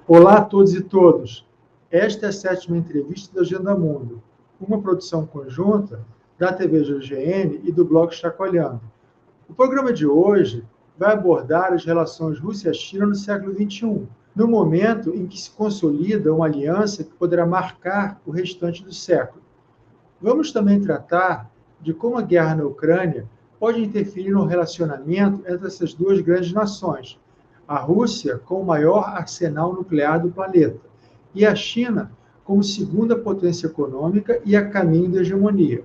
Olá a todos e todas. Esta é a 7ª entrevista do Agenda Mundo, uma produção conjunta da TV GGN e do blog Chacoalhando. O programa de hoje vai abordar as relações Rússia-China no século XXI, no momento em que se consolida uma aliança que poderá marcar o restante do século. Vamos também tratar de como a guerra na Ucrânia pode interferir no relacionamento entre essas duas grandes nações, a Rússia com o maior arsenal nuclear do planeta e a China como segunda potência econômica e a caminho da hegemonia.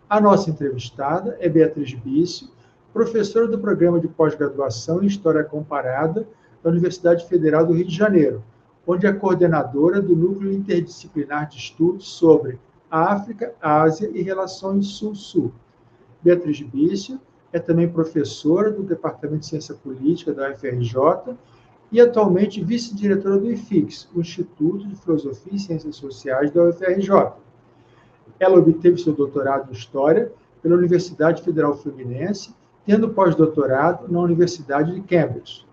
A nossa entrevistada é Beatriz Bício, professora do Programa de Pós-Graduação em História Comparada da Universidade Federal do Rio de Janeiro, onde é coordenadora do Núcleo Interdisciplinar de Estudos sobre África, Ásia e Relações Sul-Sul. Beatriz Bício é também professora do Departamento de Ciência Política da UFRJ e atualmente vice-diretora do IFIX, o Instituto de Filosofia e Ciências Sociais da UFRJ. Ela obteve seu doutorado em História pela Universidade Federal Fluminense, tendo pós-doutorado na Universidade de Cambridge.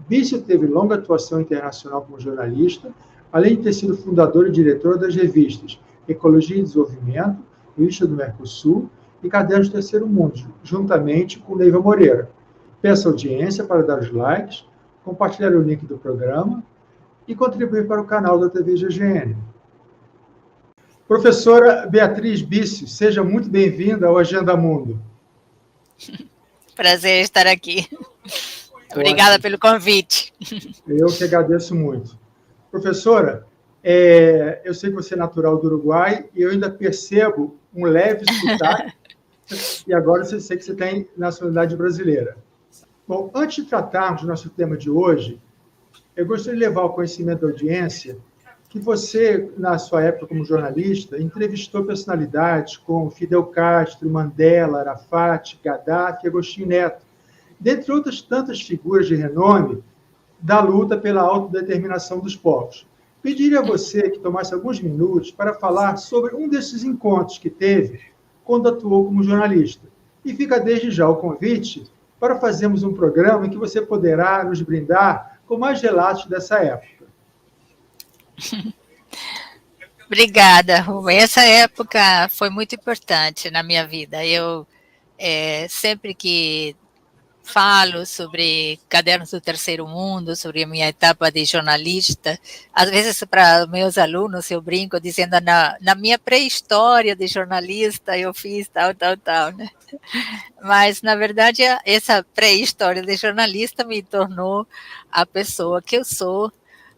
Bício teve longa atuação internacional como jornalista, além de ter sido fundadora e diretora das revistas Ecologia e Desenvolvimento, Revista do Mercosul e Cadernos do Terceiro Mundo, juntamente com Neiva Moreira. Peço audiência para dar os likes, compartilhar o link do programa e contribuir para o canal da TV GGN. Professora Beatriz Bício, seja muito bem-vinda ao Agenda Mundo. Prazer estar aqui. Obrigada pelo convite. Eu que agradeço muito. Professora, eu sei que você é natural do Uruguai e eu ainda percebo um leve sotaque e agora eu sei que você tem nacionalidade brasileira. Bom, antes de tratarmos do nosso tema de hoje, eu gostaria de levar ao conhecimento da audiência que você, na sua época como jornalista, entrevistou personalidades como Fidel Castro, Mandela, Arafat, Gaddafi e Agostinho Neto, dentre outras tantas figuras de renome da luta pela autodeterminação dos povos. Pediria a você que tomasse alguns minutos para falar sobre um desses encontros que teve quando atuou como jornalista. E fica desde já o convite para fazermos um programa em que você poderá nos brindar com mais relatos dessa época. Obrigada, Rubem. Essa época foi muito importante na minha vida. Eu sempre que falo sobre Cadernos do Terceiro Mundo, sobre a minha etapa de jornalista, às vezes para meus alunos eu brinco dizendo na minha pré-história de jornalista eu fiz tal, né? Mas, na verdade, essa pré-história de jornalista me tornou a pessoa que eu sou,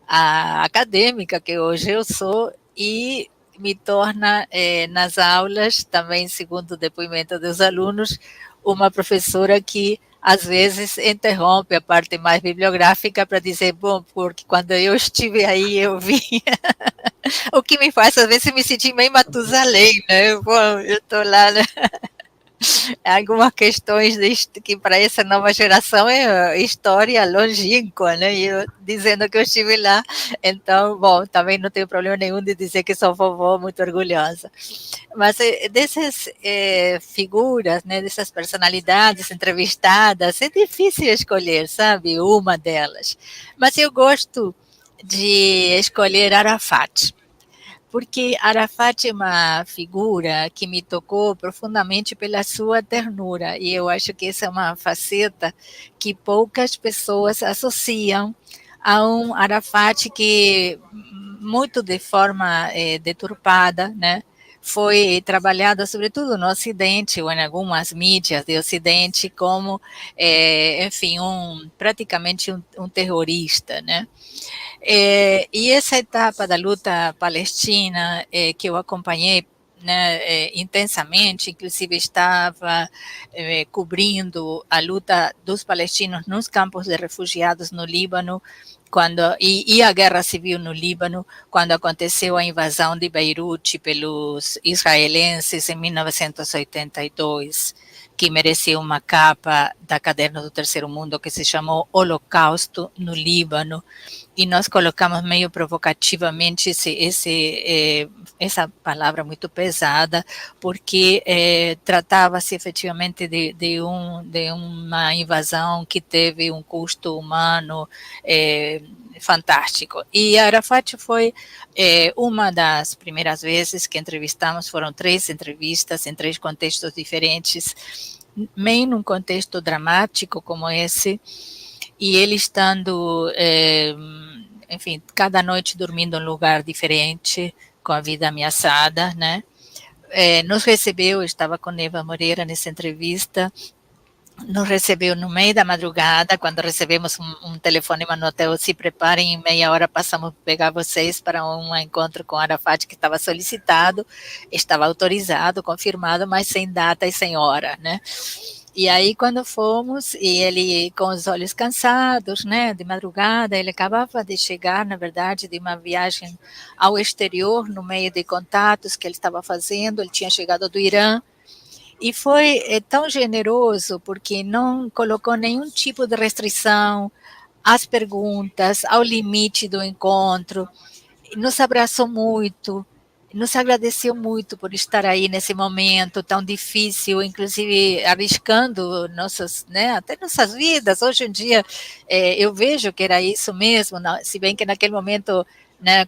a acadêmica que hoje eu sou, e me torna, nas aulas, também segundo o depoimento dos alunos, uma professora que às vezes interrompe a parte mais bibliográfica para dizer, bom, porque quando eu estive aí eu vi, o que me faz às vezes me sentir meio Matusalém, né? Bom, eu estou lá, né? Algumas questões que para essa nova geração é história longínqua, né? E eu dizendo que eu estive lá, então, bom, também não tenho problema nenhum de dizer que sou vovó, muito orgulhosa. Mas dessas figuras, né, dessas personalidades entrevistadas, é difícil escolher, sabe, uma delas. Mas eu gosto de escolher Arafat, porque Arafat é uma figura que me tocou profundamente pela sua ternura, e eu acho que essa é uma faceta que poucas pessoas associam a um Arafat que, muito de forma deturpada, né, foi trabalhada sobretudo no Ocidente, ou em algumas mídias do Ocidente, como, enfim, praticamente um terrorista, né? E essa etapa da luta palestina, que eu acompanhei, né, intensamente, inclusive estava cobrindo a luta dos palestinos nos campos de refugiados no Líbano, e a guerra civil no Líbano, quando aconteceu a invasão de Beirute pelos israelenses em 1982, que mereceu uma capa da Caderno do Terceiro Mundo que se chamou Holocausto no Líbano, e nós colocamos meio provocativamente essa palavra muito pesada, porque tratava-se efetivamente de uma invasão que teve um custo humano fantástico. E Arafat foi uma das primeiras vezes que entrevistamos, foram 3 entrevistas em 3 contextos diferentes, bem num contexto dramático como esse, e ele estando, enfim, cada noite dormindo em um lugar diferente, com a vida ameaçada, né? Nos recebeu, eu estava com Eva Moreira nessa entrevista, nos recebeu no meio da madrugada, quando recebemos um telefonema no hotel, se preparem, em meia hora passamos a pegar vocês para um encontro com Arafat, que estava solicitado, estava autorizado, confirmado, mas sem data e sem hora, né? E aí, quando fomos, e ele com os olhos cansados, né, de madrugada, ele acabava de chegar, na verdade, de uma viagem ao exterior, no meio de contatos que ele estava fazendo, ele tinha chegado do Irã, e foi tão generoso, porque não colocou nenhum tipo de restrição às perguntas, ao limite do encontro, nos abraçou muito, nos agradeceu muito por estar aí nesse momento tão difícil, inclusive arriscando nossas, né, até nossas vidas. Hoje em dia, eu vejo que era isso mesmo, se bem que naquele momento, né,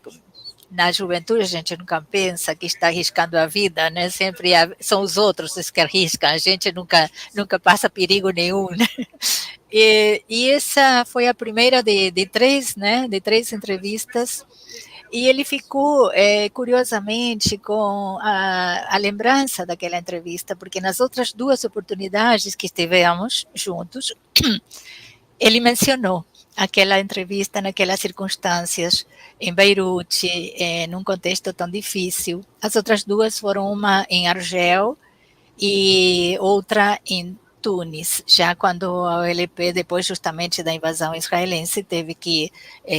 na juventude a gente nunca pensa que está arriscando a vida, né? Sempre são os outros os que arriscam, a gente nunca passa perigo nenhum, né? E essa foi a primeira de 3, né? De 3 entrevistas. E ele ficou, curiosamente, com a lembrança daquela entrevista, porque nas outras 2 oportunidades que estivemos juntos, ele mencionou aquela entrevista naquelas circunstâncias, em Beirute, num contexto tão difícil. As outras 2 foram uma em Argel e outra em Tunis, já quando a OLP, depois justamente da invasão israelense, teve que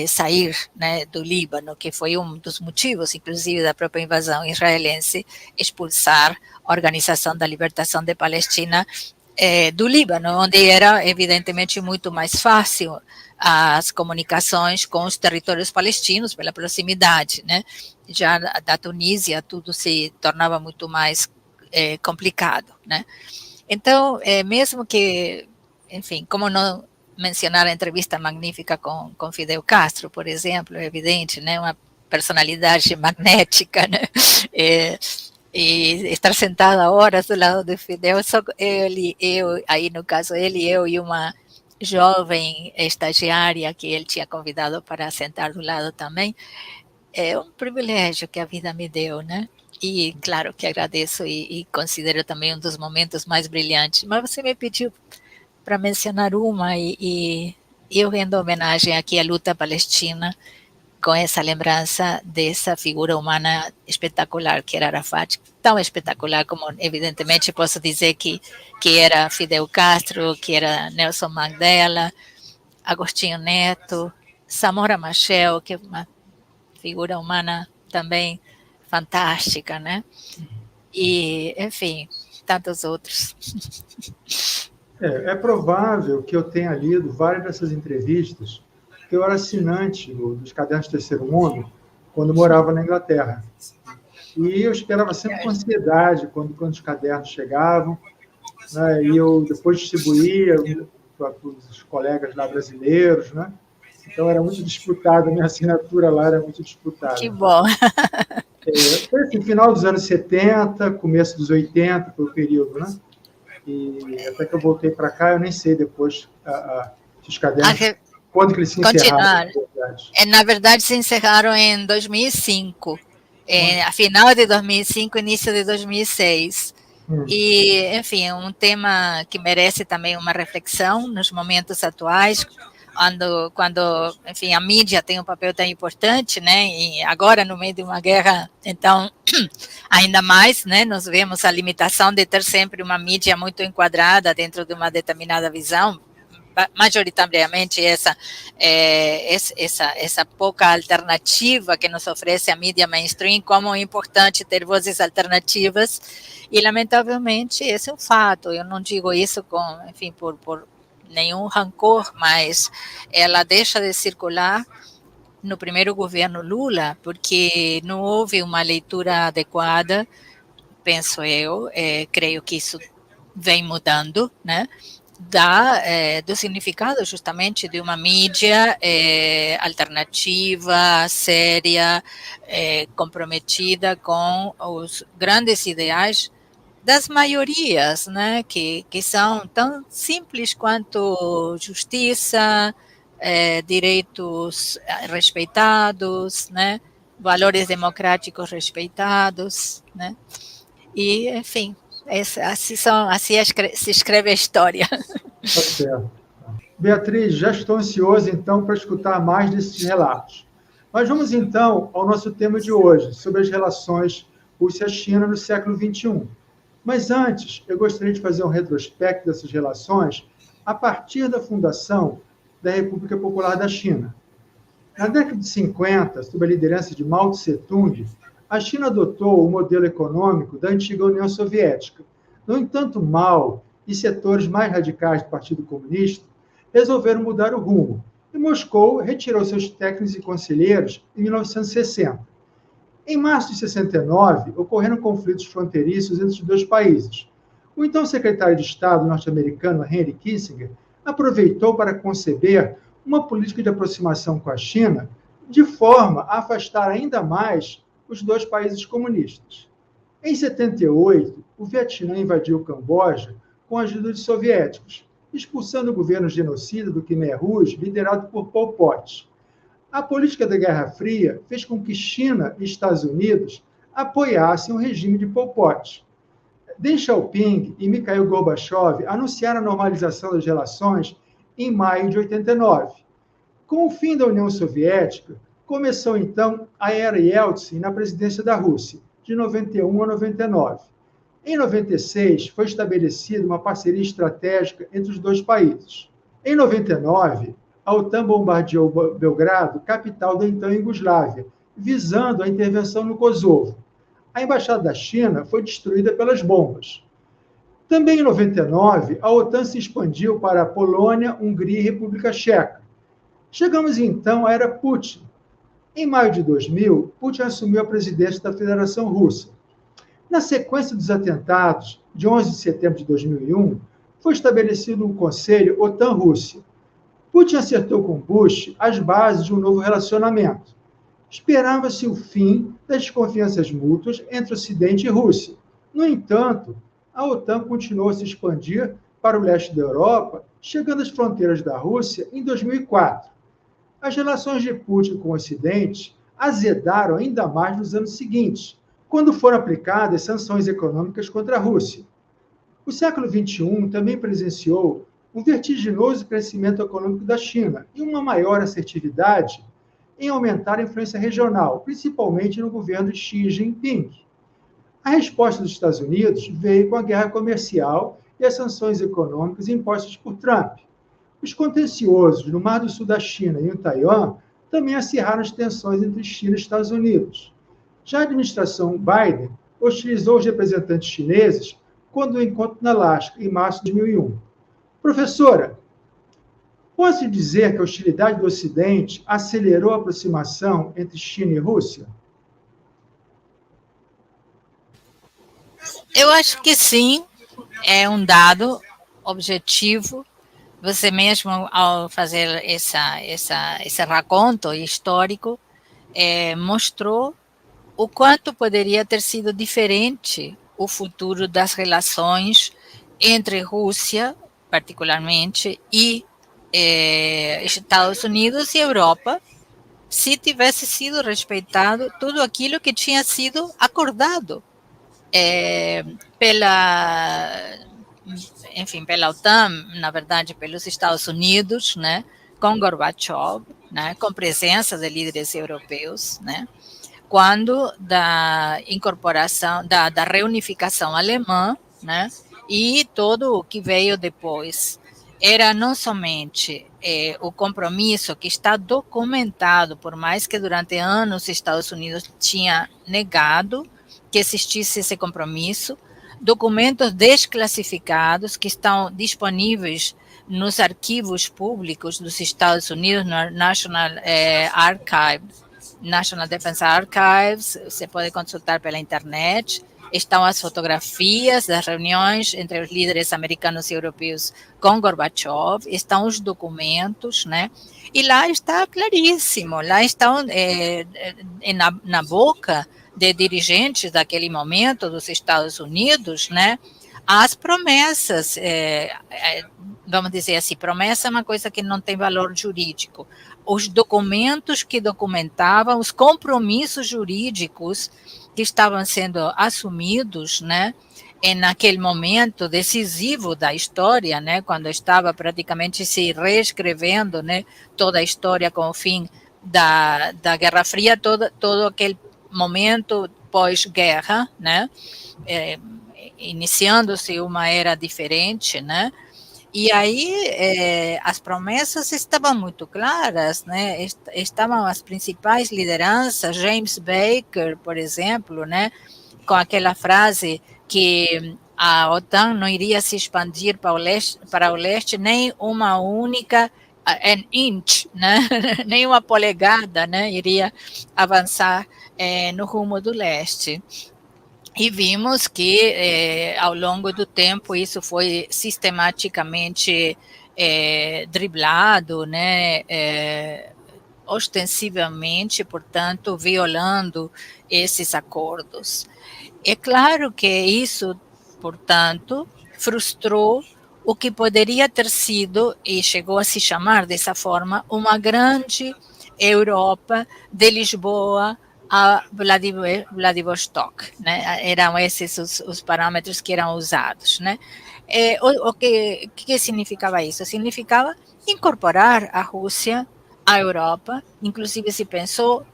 sair, né, do Líbano, que foi um dos motivos, inclusive, da própria invasão israelense, expulsar a Organização da Libertação de Palestina do Líbano, onde era evidentemente muito mais fácil as comunicações com os territórios palestinos pela proximidade, né? Já da Tunísia tudo se tornava muito mais complicado, né? Então, mesmo que, enfim, como não mencionar a entrevista magnífica com Fidel Castro, por exemplo, é evidente, né? Uma personalidade magnética, né? E estar sentada horas do lado do Fidel, só ele, eu, aí no caso ele, eu e uma jovem estagiária que ele tinha convidado para sentar do lado também, é um privilégio que a vida me deu, né? E claro que agradeço e considero também um dos momentos mais brilhantes. Mas você me pediu para mencionar uma e eu rendo homenagem aqui à luta palestina com essa lembrança dessa figura humana espetacular que era Arafat, tão espetacular como evidentemente posso dizer que era Fidel Castro, que era Nelson Mandela, Agostinho Neto, Samora Machel, que é uma figura humana também fantástica, né? E, enfim, tantos outros. É provável que eu tenha lido várias dessas entrevistas, porque eu era assinante dos Cadernos do Terceiro Mundo quando morava na Inglaterra. E eu esperava sempre com ansiedade quando os cadernos chegavam, né? E eu depois distribuía para os colegas lá brasileiros, né? Então era muito disputada, a minha assinatura lá era muito disputada. Que bom! Foi assim, final dos anos 70, começo dos 80, foi o período, né? E até que eu voltei para cá, eu nem sei depois os cadernos, quando que eles se encerraram. Na verdade, se encerraram em 2005, a final de 2005, início de 2006. E, enfim, um tema que merece também uma reflexão nos momentos atuais, quando, enfim, a mídia tem um papel tão importante, né, e agora no meio de uma guerra, então, ainda mais, né, nós vemos a limitação de ter sempre uma mídia muito enquadrada dentro de uma determinada visão, majoritariamente essa pouca alternativa que nos oferece a mídia mainstream, como é importante ter vozes alternativas, e lamentavelmente esse é um fato, eu não digo isso enfim, por nenhum rancor, mas ela deixa de circular no primeiro governo Lula, porque não houve uma leitura adequada, penso eu, creio que isso vem mudando, né? do significado justamente de uma mídia alternativa, séria, comprometida com os grandes ideais das maiorias, né, que são tão simples quanto justiça, direitos respeitados, né, valores democráticos respeitados, né, e, enfim, assim se escreve a história. Tá certo. Beatriz, já estou ansioso, então, para escutar mais desses relatos. Mas vamos, então, ao nosso tema de hoje, sobre as relações Rússia-China no século XXI. Mas antes, eu gostaria de fazer um retrospecto dessas relações a partir da fundação da República Popular da China. Na década de 50, sob a liderança de Mao Tse-tung, a China adotou o modelo econômico da antiga União Soviética. No entanto, Mao e setores mais radicais do Partido Comunista resolveram mudar o rumo, e Moscou retirou seus técnicos e conselheiros em 1960. Em março de 69, ocorreram conflitos fronteiriços entre os dois países. O então secretário de Estado norte-americano Henry Kissinger aproveitou para conceber uma política de aproximação com a China de forma a afastar ainda mais os dois países comunistas. Em 78, o Vietnã invadiu o Camboja com a ajuda de soviéticos, expulsando o governo genocida do Khmer Rouge, liderado por Pol Pot. A política da Guerra Fria fez com que China e Estados Unidos apoiassem o regime de Pol Pot. Deng Xiaoping e Mikhail Gorbachev anunciaram a normalização das relações em maio de 89. Com o fim da União Soviética, começou então a era Yeltsin na presidência da Rússia, de 91 a 99. Em 96, foi estabelecida uma parceria estratégica entre os dois países. Em 99, a OTAN bombardeou Belgrado, capital da então Iugoslávia, visando a intervenção no Kosovo. A embaixada da China foi destruída pelas bombas. Também em 99, a OTAN se expandiu para a Polônia, Hungria e República Tcheca. Chegamos então à era Putin. Em maio de 2000, Putin assumiu a presidência da Federação Russa. Na sequência dos atentados de 11 de setembro de 2001, foi estabelecido um conselho OTAN-Rússia. Putin acertou com Bush as bases de um novo relacionamento. Esperava-se o fim das desconfianças mútuas entre Ocidente e Rússia. No entanto, a OTAN continuou a se expandir para o leste da Europa, chegando às fronteiras da Rússia em 2004. As relações de Putin com o Ocidente azedaram ainda mais nos anos seguintes, quando foram aplicadas sanções econômicas contra a Rússia. O século XXI também presenciou um vertiginoso crescimento econômico da China e uma maior assertividade em aumentar a influência regional, principalmente no governo de Xi Jinping. A resposta dos Estados Unidos veio com a guerra comercial e as sanções econômicas impostas por Trump. Os contenciosos no Mar do Sul da China e em Taiwan também acirraram as tensões entre China e Estados Unidos. Já a administração Biden hostilizou os representantes chineses quando o encontro na Alasca, em março de 2001. Professora, pode-se dizer que a hostilidade do Ocidente acelerou a aproximação entre China e Rússia? Eu acho que sim, é um dado objetivo. Você mesmo, ao fazer esse raconto histórico, mostrou o quanto poderia ter sido diferente o futuro das relações entre Rússia, particularmente, e Estados Unidos e Europa, se tivesse sido respeitado tudo aquilo que tinha sido acordado pela OTAN, na verdade, pelos Estados Unidos, né, com Gorbachev, né, com presença de líderes europeus, né, quando da incorporação, da reunificação alemã, né, e todo o que veio depois. Era não somente o compromisso que está documentado, por mais que durante anos os Estados Unidos tinha negado que existisse esse compromisso, documentos desclassificados que estão disponíveis nos arquivos públicos dos Estados Unidos, no National Defense Archives, você pode consultar pela internet, estão as fotografias das reuniões entre os líderes americanos e europeus com Gorbachev, estão os documentos, né? E lá está claríssimo, lá estão na boca de dirigentes daquele momento dos Estados Unidos, né? As promessas, vamos dizer assim, promessa é uma coisa que não tem valor jurídico. Os documentos que documentavam os compromissos jurídicos que estavam sendo assumidos, né, naquele momento decisivo da história, né, quando estava praticamente se reescrevendo, né, toda a história com o fim da Guerra Fria, todo aquele momento pós-guerra, né, iniciando-se uma era diferente, né? E aí as promessas estavam muito claras, né? Estavam as principais lideranças, James Baker, por exemplo, né? Com aquela frase que a OTAN não iria se expandir para o leste nem uma única an inch, né? Nem uma polegada, né? Iria avançar no rumo do leste. E vimos que, ao longo do tempo, isso foi sistematicamente driblado, né, ostensivamente, portanto, violando esses acordos. É claro que isso, portanto, frustrou o que poderia ter sido, e chegou a se chamar dessa forma, uma grande Europa de Lisboa a Vladivostok, né? Eram esses os parâmetros que eram usados, né? O que significava isso? Significava incorporar a Rússia à Europa, inclusive se pensou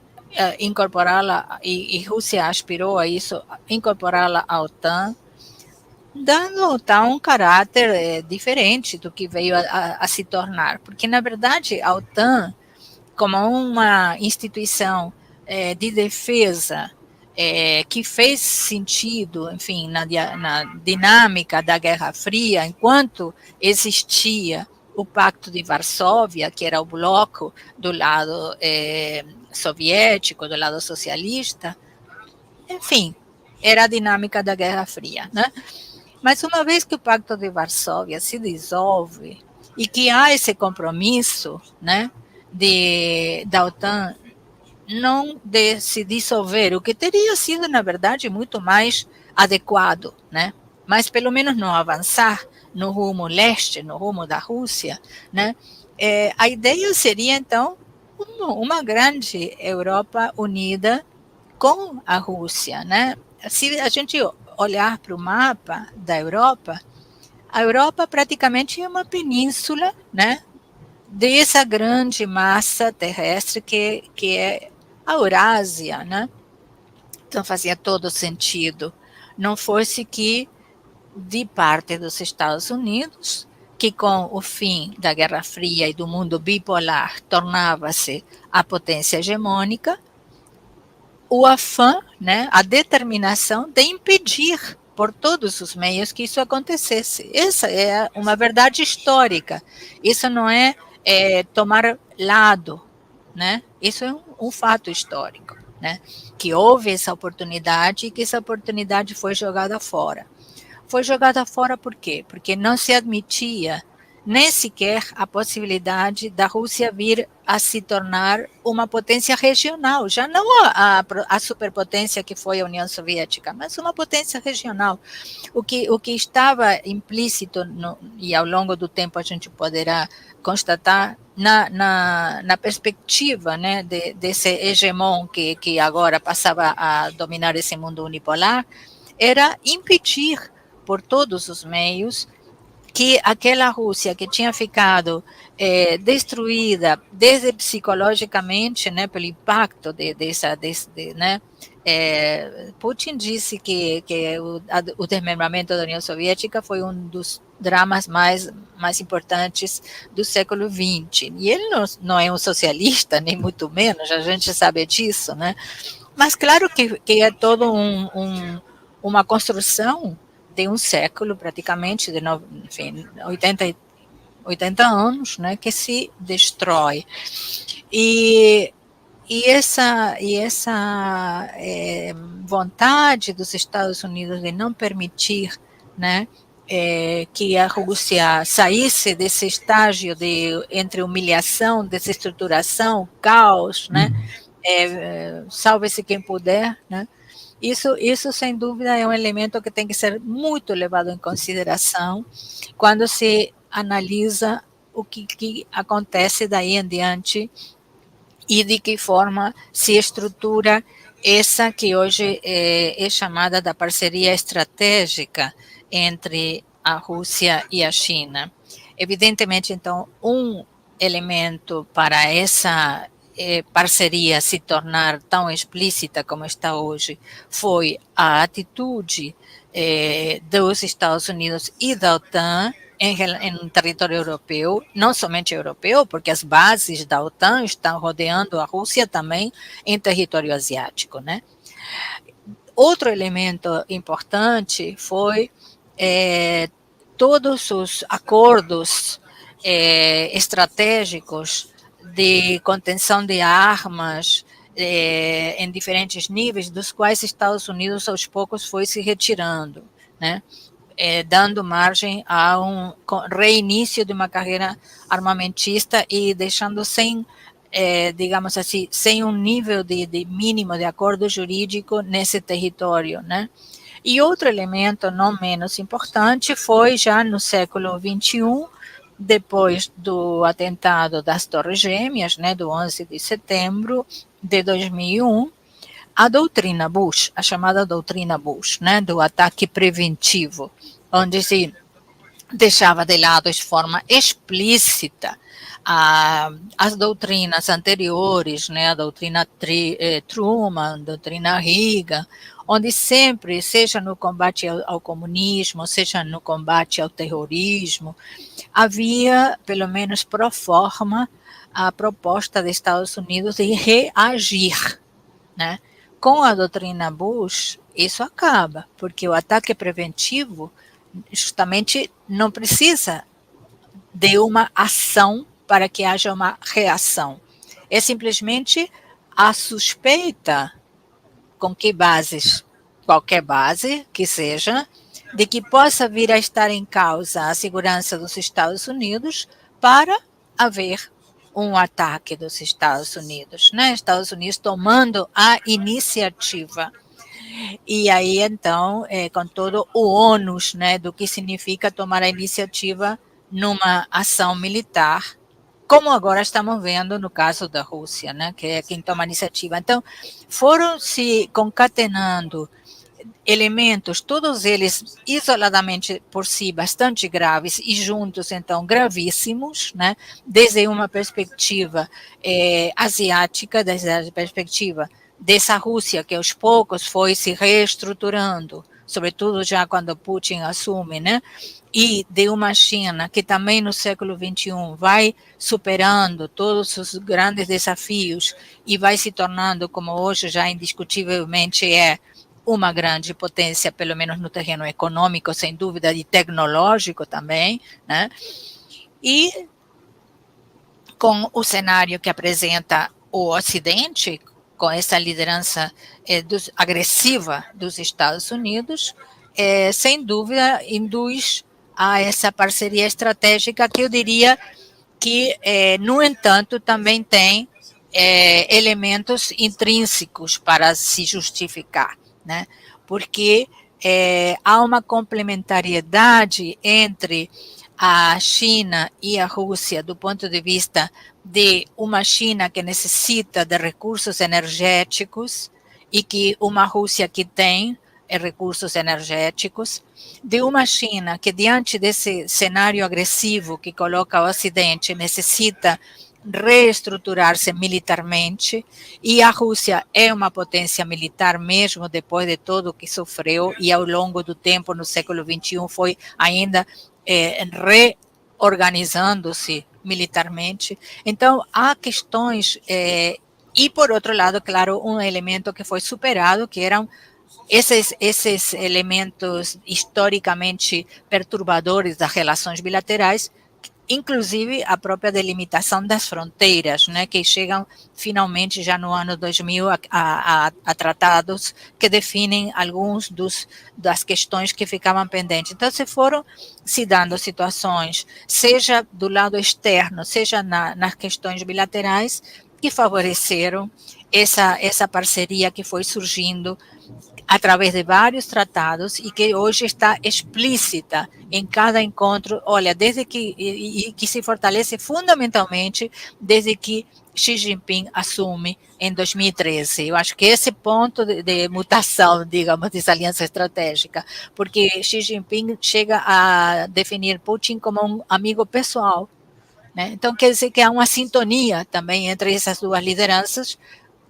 incorporá-la, e Rússia aspirou a isso, incorporá-la à OTAN, dando à OTAN um caráter diferente do que veio a se tornar, porque, na verdade, a OTAN, como uma instituição de defesa que fez sentido, enfim, na dinâmica da Guerra Fria, enquanto existia o Pacto de Varsóvia, que era o bloco do lado soviético, do lado socialista, enfim, era a dinâmica da Guerra Fria, né? Mas uma vez que o Pacto de Varsóvia se dissolve e que há esse compromisso, né, da OTAN não de se dissolver, o que teria sido, na verdade, muito mais adequado, né? Mas pelo menos não avançar no rumo leste, no rumo da Rússia, né? A ideia seria, então, uma grande Europa unida com a Rússia, né? Se a gente olhar para o mapa da Europa, a Europa praticamente é uma península, né? Dessa grande massa terrestre que é a Eurásia, né? Então fazia todo sentido. Não fosse que, de parte dos Estados Unidos, que com o fim da Guerra Fria e do mundo bipolar tornava-se a potência hegemônica, o afã, né, a determinação de impedir por todos os meios que isso acontecesse. Essa é uma verdade histórica. Isso não é tomar lado, né? Isso é um fato histórico, né? Que houve essa oportunidade e que essa oportunidade foi jogada fora. Foi jogada fora por quê? Porque não se admitia nem sequer a possibilidade da Rússia vir a se tornar uma potência regional, já não a superpotência que foi a União Soviética, mas uma potência regional. O que estava implícito, e ao longo do tempo a gente poderá constatar, na perspectiva, né, desse hegemon que agora passava a dominar esse mundo unipolar, era impedir por todos os meios que aquela Rússia que tinha ficado destruída desde psicologicamente, né, pelo impacto né, Putin disse que o desmembramento da União Soviética foi um dos dramas mais importantes do século XX. E ele não é um socialista, nem muito menos, a gente sabe disso, né? Mas claro que é todo uma construção de um século, praticamente, de 80 anos, né, que se destrói. E essa vontade dos Estados Unidos de não permitir, né, que a Rússia saísse desse estágio de entre humilhação, desestruturação, caos, né, salve-se quem puder, né. Isso, sem dúvida, é um elemento que tem que ser muito levado em consideração quando se analisa o que acontece daí em diante e de que forma se estrutura essa que hoje é chamada da parceria estratégica entre a Rússia e a China. Evidentemente, então, um elemento para essa parceria se tornar tão explícita como está hoje foi a atitude dos Estados Unidos e da OTAN em território europeu, não somente europeu, porque as bases da OTAN estão rodeando a Rússia também em território asiático, né? Outro elemento importante foi todos os acordos estratégicos de contenção de armas em diferentes níveis, dos quais Estados Unidos aos poucos foi se retirando, né? Dando margem a um reinício de uma carreira armamentista e deixando sem, digamos assim, sem um nível de mínimo de acordo jurídico nesse território, né? E outro elemento não menos importante foi já no século XXI, depois do atentado das Torres Gêmeas, né, do 11 de setembro de 2001, a doutrina Bush, a chamada doutrina Bush, né, do ataque preventivo, onde se deixava de lado de forma explícita as doutrinas anteriores, né, a doutrina Truman, a doutrina Reagan, onde sempre, seja no combate ao comunismo, seja no combate ao terrorismo, havia, pelo menos pro forma, a proposta dos Estados Unidos de reagir, né? Com a doutrina Bush, isso acaba, porque o ataque preventivo justamente não precisa de uma ação para que haja uma reação. É simplesmente a suspeita, com que bases, qualquer base que seja, de que possa vir a estar em causa a segurança dos Estados Unidos para haver um ataque dos Estados Unidos, né? Estados Unidos tomando a iniciativa. E aí, então, com todo o ônus, né, do que significa tomar a iniciativa numa ação militar, como agora estamos vendo no caso da Rússia, né, que é quem toma a iniciativa. Então, foram se concatenando elementos, todos eles isoladamente por si bastante graves e juntos, então, gravíssimos, né, desde uma perspectiva asiática, desde a perspectiva dessa Rússia que aos poucos foi se reestruturando, sobretudo já quando Putin assume, né, e de uma China que também no século XXI vai superando todos os grandes desafios e vai se tornando, como hoje já indiscutivelmente é, uma grande potência, pelo menos no terreno econômico, sem dúvida, e tecnológico também, né? E com o cenário que apresenta o Ocidente, com essa liderança agressiva dos Estados Unidos, sem dúvida, induz a essa parceria estratégica que eu diria que, no entanto, também tem elementos intrínsecos para se justificar, né? Porque há uma complementariedade entre a China e a Rússia do ponto de vista de uma China que necessita de recursos energéticos e que uma Rússia que tem recursos energéticos, de uma China que diante desse cenário agressivo que coloca o Ocidente necessita reestruturar-se militarmente, e a Rússia é uma potência militar mesmo depois de tudo o que sofreu e ao longo do tempo no século XXI foi ainda reorganizando-se militarmente. Então, há questões, e por outro lado, claro, um elemento que foi superado, que eram esses elementos historicamente perturbadores das relações bilaterais, inclusive a própria delimitação das fronteiras, né, que chegam finalmente já no ano 2000 a tratados que definem alguns das questões que ficavam pendentes. Então, se foram se dando situações, seja do lado externo, seja nas questões bilaterais, que favoreceram essa parceria que foi surgindo através de vários tratados e que hoje está explícita em cada encontro, olha, desde que, e que se fortalece fundamentalmente desde que Xi Jinping assume em 2013. Eu acho que esse ponto de mutação, digamos, dessa aliança estratégica, porque Xi Jinping chega a definir Putin como um amigo pessoal, né? Então, quer dizer que há uma sintonia também entre essas duas lideranças,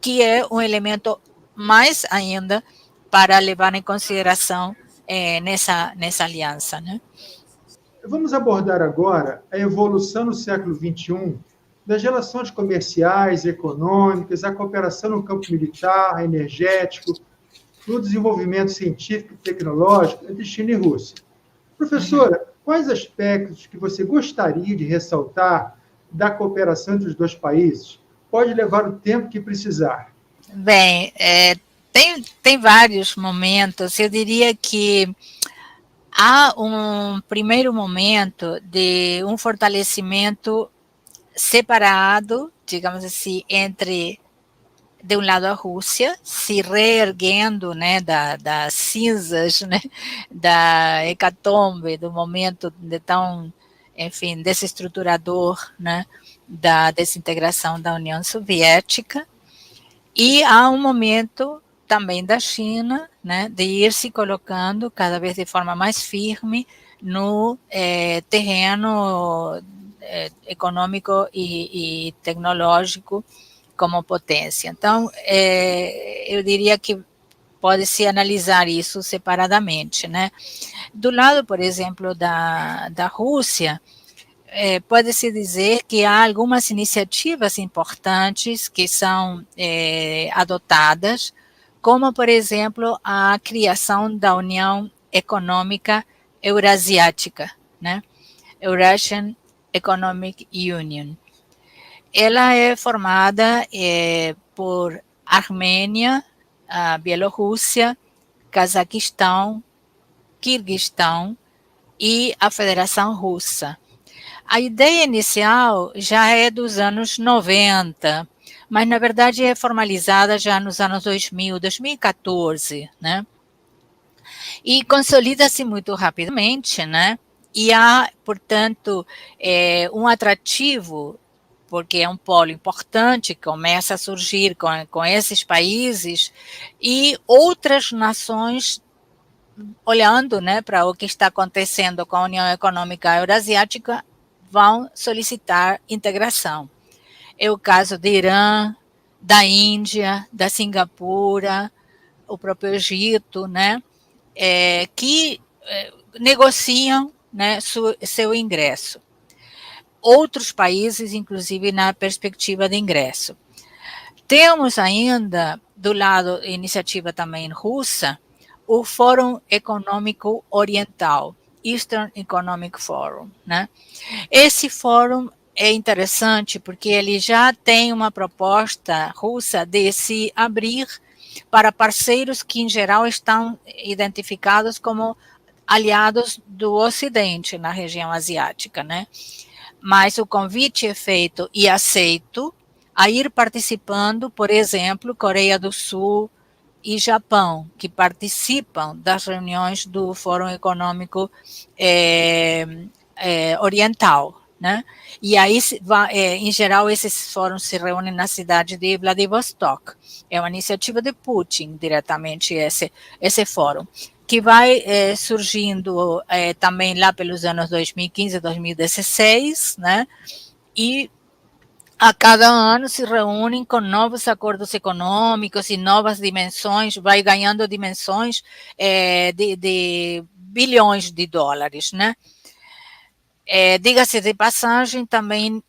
que é um elemento mais ainda para levar em consideração nessa aliança, né? Vamos abordar agora a evolução no século XXI das relações comerciais, econômicas, a cooperação no campo militar, energético, no desenvolvimento científico e tecnológico entre China e Rússia. Professora, quais aspectos que você gostaria de ressaltar da cooperação entre os dois países? Pode levar o tempo que precisar. Bem, tem vários momentos. Eu diria que há um primeiro momento de um fortalecimento separado, digamos assim, entre, de um lado, a Rússia, se reerguendo, né, das cinzas, né, da hecatombe, do momento de tão, enfim, desestruturador, né, da desintegração da União Soviética. E há um momento também da China, né, de ir se colocando cada vez de forma mais firme no terreno econômico e tecnológico como potência. Então, eu diria que pode-se analisar isso separadamente, né? Do lado, por exemplo, da Rússia, pode-se dizer que há algumas iniciativas importantes que são adotadas, como, por exemplo, a criação da União Econômica Eurasiática, né? Eurasian Economic Union. Ela é formada por Armênia, a Bielorrússia, Cazaquistão, Quirguistão e a Federação Russa. A ideia inicial já é dos anos 90, mas na verdade é formalizada já nos anos 2000, 2014, né? E consolida-se muito rapidamente, né? E há, portanto, um atrativo, porque é um polo importante, que começa a surgir com esses países, e outras nações olhando, né, para o que está acontecendo com a União Econômica Eurasiática, vão solicitar integração. É o caso do Irã, da Índia, da Singapura, o próprio Egito, né, que negociam, né, seu ingresso. Outros países, inclusive, na perspectiva de ingresso. Temos ainda, do lado, iniciativa também russa, o Fórum Econômico Oriental, Eastern Economic Forum, né? Esse fórum é interessante porque ele já tem uma proposta russa de se abrir para parceiros que, em geral, estão identificados como aliados do Ocidente na região asiática, né? Mas o convite é feito e aceito a ir participando, por exemplo, Coreia do Sul e Japão, que participam das reuniões do Fórum Econômico Oriental, né? E aí, em geral, esses fóruns se reúnem na cidade de Vladivostok. É uma iniciativa de Putin, diretamente, esse fórum, que vai surgindo também lá pelos anos 2015, 2016, né? E a cada ano se reúnem com novos acordos econômicos e novas dimensões, vai ganhando dimensões de bilhões de dólares, né? Diga-se de passagem, também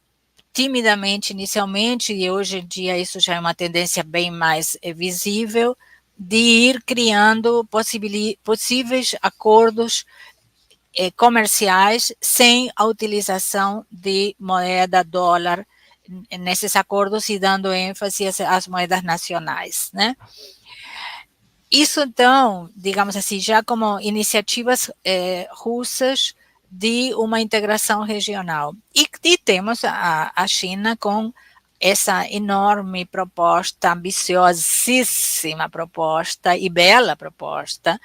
timidamente inicialmente, e hoje em dia isso já é uma tendência bem mais visível, de ir criando possíveis acordos comerciais sem a utilização de moeda dólar nesses acordos e dando ênfase às moedas nacionais, né? Isso, então, digamos assim, já como iniciativas russas de uma integração regional. E temos a China com essa enorme proposta, ambiciosíssima proposta e bela proposta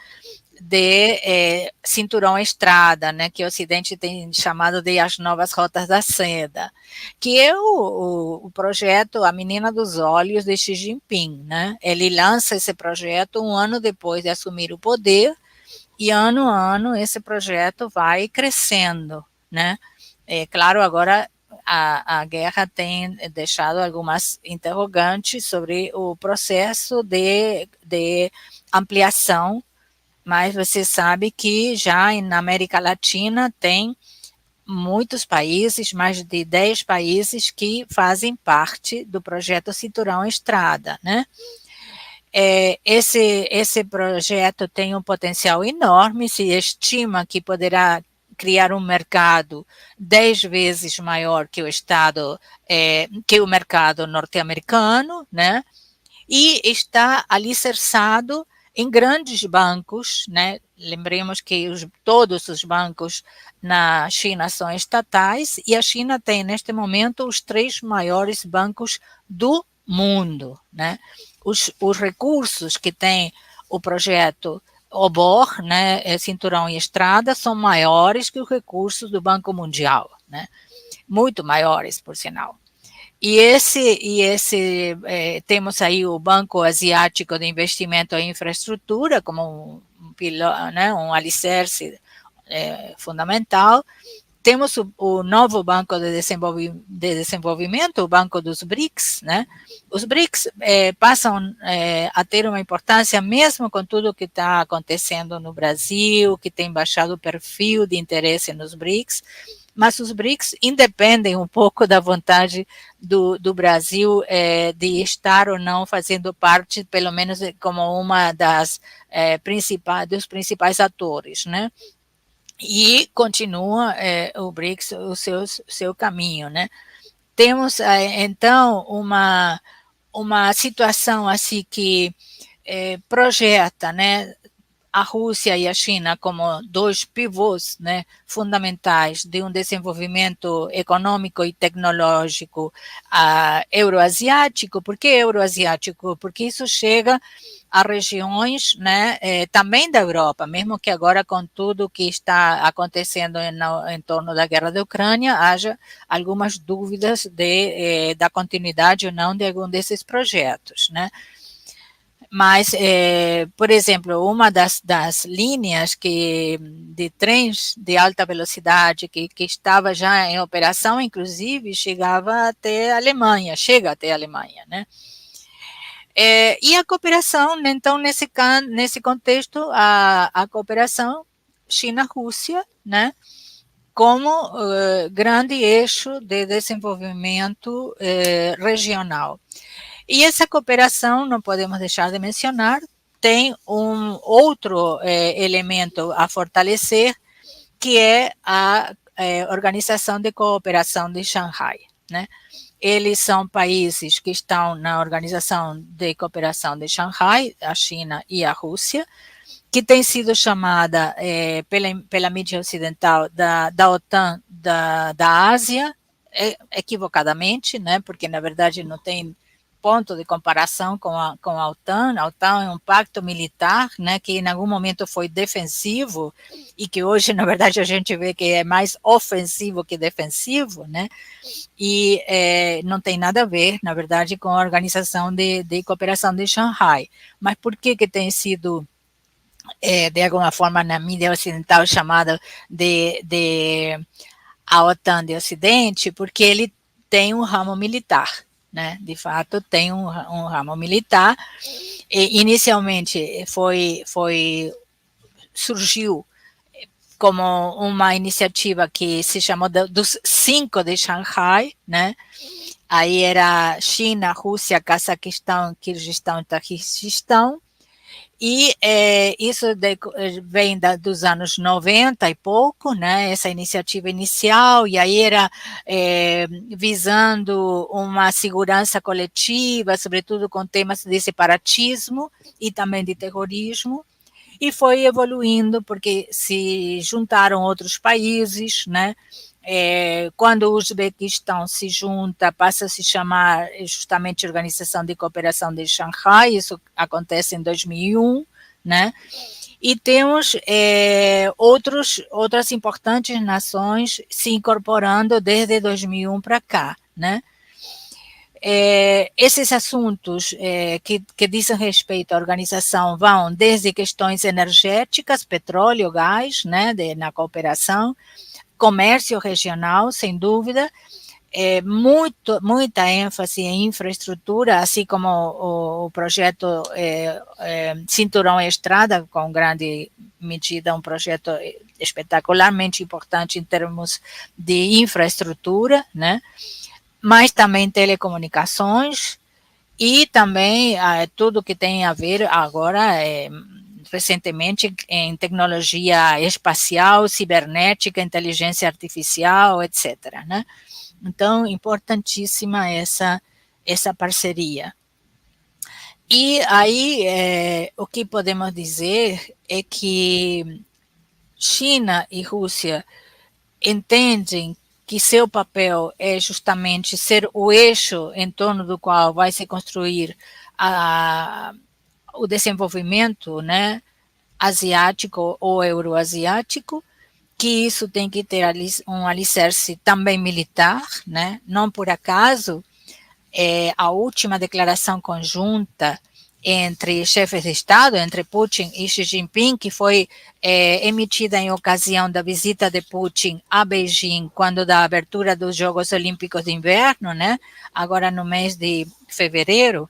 de cinturão estrada, né, que o Ocidente tem chamado de as novas rotas da seda, que é o projeto A Menina dos Olhos de Xi Jinping, né? Ele lança esse projeto um ano depois de assumir o poder e ano a ano esse projeto vai crescendo, né? Claro, agora a guerra tem deixado algumas interrogantes sobre o processo de ampliação, mas você sabe que já na América Latina tem muitos países, mais de 10 países que fazem parte do projeto Cinturão Estrada, né? Esse projeto tem um potencial enorme, se estima que poderá criar um mercado 10 vezes maior que o mercado norte-americano, né? E está alicerçado em grandes bancos, né? Lembremos que todos os bancos na China são estatais e a China tem, neste momento, os 3 maiores bancos do mundo, né? Os recursos que tem o projeto OBOR, né, Cinturão e Estrada, são maiores que os recursos do Banco Mundial, né? Muito maiores, por sinal. Temos aí o Banco Asiático de Investimento em Infraestrutura como um alicerce fundamental. Temos o novo Banco de Desenvolvimento, o Banco dos BRICS, né? Os BRICS passam a ter uma importância mesmo com tudo o que está acontecendo no Brasil, que tem baixado o perfil de interesse nos BRICS, mas os BRICS independem um pouco da vontade do Brasil de estar ou não fazendo parte, pelo menos como uma dos principais atores, né? E continua o BRICS o seu caminho, né? Temos, então, uma situação assim que projeta, né, a Rússia e a China como 2 pivôs, né, fundamentais de um desenvolvimento econômico e tecnológico euroasiático. Por que euroasiático? Porque isso chega a regiões, né, também da Europa, mesmo que agora com tudo que está acontecendo em torno da guerra da Ucrânia, haja algumas dúvidas da continuidade ou não de algum desses projetos, né? Mas, por exemplo, uma das linhas de trens de alta velocidade que estava já em operação, inclusive, chega até a Alemanha, né? E a cooperação, então, nesse contexto, a cooperação China-Rússia, né, como grande eixo de desenvolvimento regional. E essa cooperação, não podemos deixar de mencionar, tem um outro elemento a fortalecer, que é a Organização de Cooperação de Xangai, né? Eles são países que estão na Organização de Cooperação de Xangai, a China e a Rússia, que tem sido chamada pela mídia ocidental da OTAN da Ásia, equivocadamente, né? Porque na verdade não tem ponto de comparação com a OTAN. A OTAN é um pacto militar, né, que em algum momento foi defensivo e que hoje, na verdade, a gente vê que é mais ofensivo que defensivo, né, e não tem nada a ver, na verdade, com a Organização de Cooperação de Xangai. Mas por que tem sido, de alguma forma, na mídia ocidental chamada de a OTAN de Ocidente? Porque ele tem um ramo militar, né? De fato, tem um ramo militar. Inicialmente surgiu como uma iniciativa que se chamou dos 5 de Xangai, né? Aí era China, Rússia, Cazaquistão, Quirguistão e Taquistão. E isso vem dos anos 90 e pouco, né, essa iniciativa inicial, e aí era visando uma segurança coletiva, sobretudo com temas de separatismo e também de terrorismo, e foi evoluindo porque se juntaram outros países, né, quando o Uzbequistão se junta, passa a se chamar justamente Organização de Cooperação de Xangai, isso acontece em 2001, né? E temos outras importantes nações se incorporando desde 2001 para cá, né? Esses assuntos que dizem respeito à organização vão desde questões energéticas, petróleo, gás, né, na cooperação, comércio regional, sem dúvida, muita ênfase em infraestrutura, assim como o projeto Cinturão e Estrada, com grande medida um projeto espetacularmente importante em termos de infraestrutura, né? Mas também telecomunicações e também tudo que tem a ver agora recentemente em tecnologia espacial, cibernética, inteligência artificial, etc., né? Então, importantíssima essa parceria. E aí, o que podemos dizer é que China e Rússia entendem que seu papel é justamente ser o eixo em torno do qual vai se construir o desenvolvimento, né, asiático ou euroasiático, que isso tem que ter um alicerce também militar, né? Não por acaso, a última declaração conjunta entre chefes de Estado, entre Putin e Xi Jinping, que foi emitida em ocasião da visita de Putin a Beijing, quando da abertura dos Jogos Olímpicos de Inverno, né? Agora no mês de fevereiro,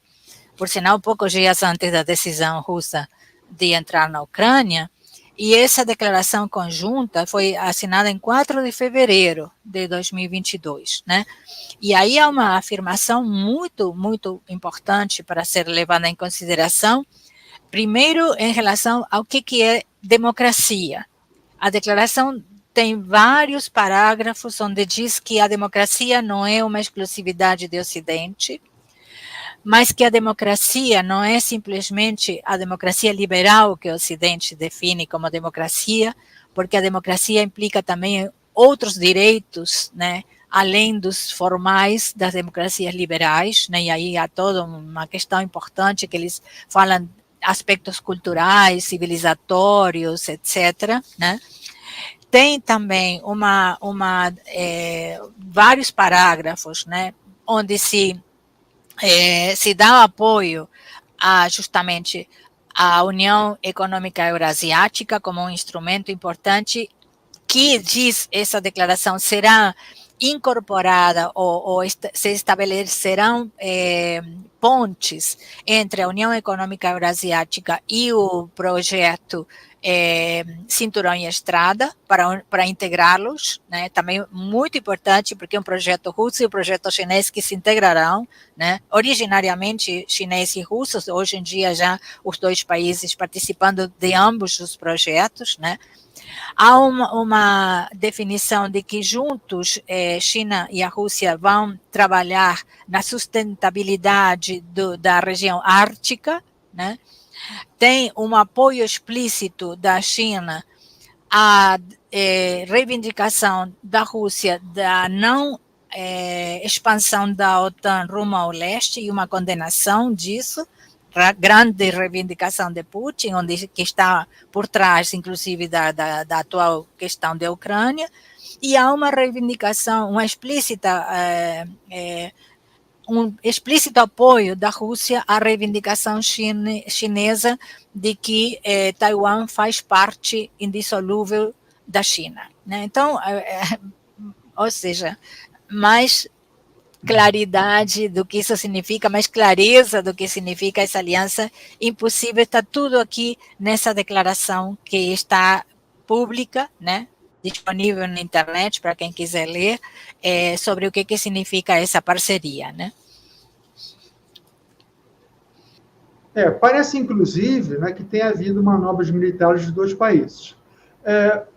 por sinal, poucos dias antes da decisão russa de entrar na Ucrânia, e essa declaração conjunta foi assinada em 4 de fevereiro de 2022, né? E aí há uma afirmação muito, muito importante para ser levada em consideração, primeiro em relação ao que é democracia. A declaração tem vários parágrafos onde diz que a democracia não é uma exclusividade do Ocidente, mas que a democracia não é simplesmente a democracia liberal que o Ocidente define como democracia, porque a democracia implica também outros direitos, né, além dos formais das democracias liberais, né, e aí há toda uma questão importante que eles falam aspectos culturais, civilizatórios, etc., né. Tem também vários parágrafos, né, onde se dá apoio justamente à União Econômica Eurasiática como um instrumento importante que, diz essa declaração, será incorporada ou se estabelecerão pontes entre a União Econômica Eurasiática e o projeto Cinturão e Estrada para integrá-los, né? Também muito importante porque é um projeto russo e um projeto chinês que se integrarão, né? Originariamente chinês e russos, hoje em dia já os dois países participando de ambos os projetos, né? Há uma definição de que juntos China e a Rússia vão trabalhar na sustentabilidade da região ártica, né? Tem um apoio explícito da China à reivindicação da Rússia da não expansão da OTAN rumo ao leste e uma condenação disso, grande reivindicação de Putin, que está por trás, inclusive, da atual questão da Ucrânia, e há uma reivindicação, um explícito apoio da Rússia à reivindicação chinesa de que Taiwan faz parte indissolúvel da China, né? Então, ou seja, mais claridade do que isso significa, mais clareza do que significa essa aliança impossível, está tudo aqui nessa declaração que está pública, né? Disponível na internet para quem quiser ler, sobre o que significa essa parceria, né? Parece, inclusive, né, que tem havido manobras militares dos dois países.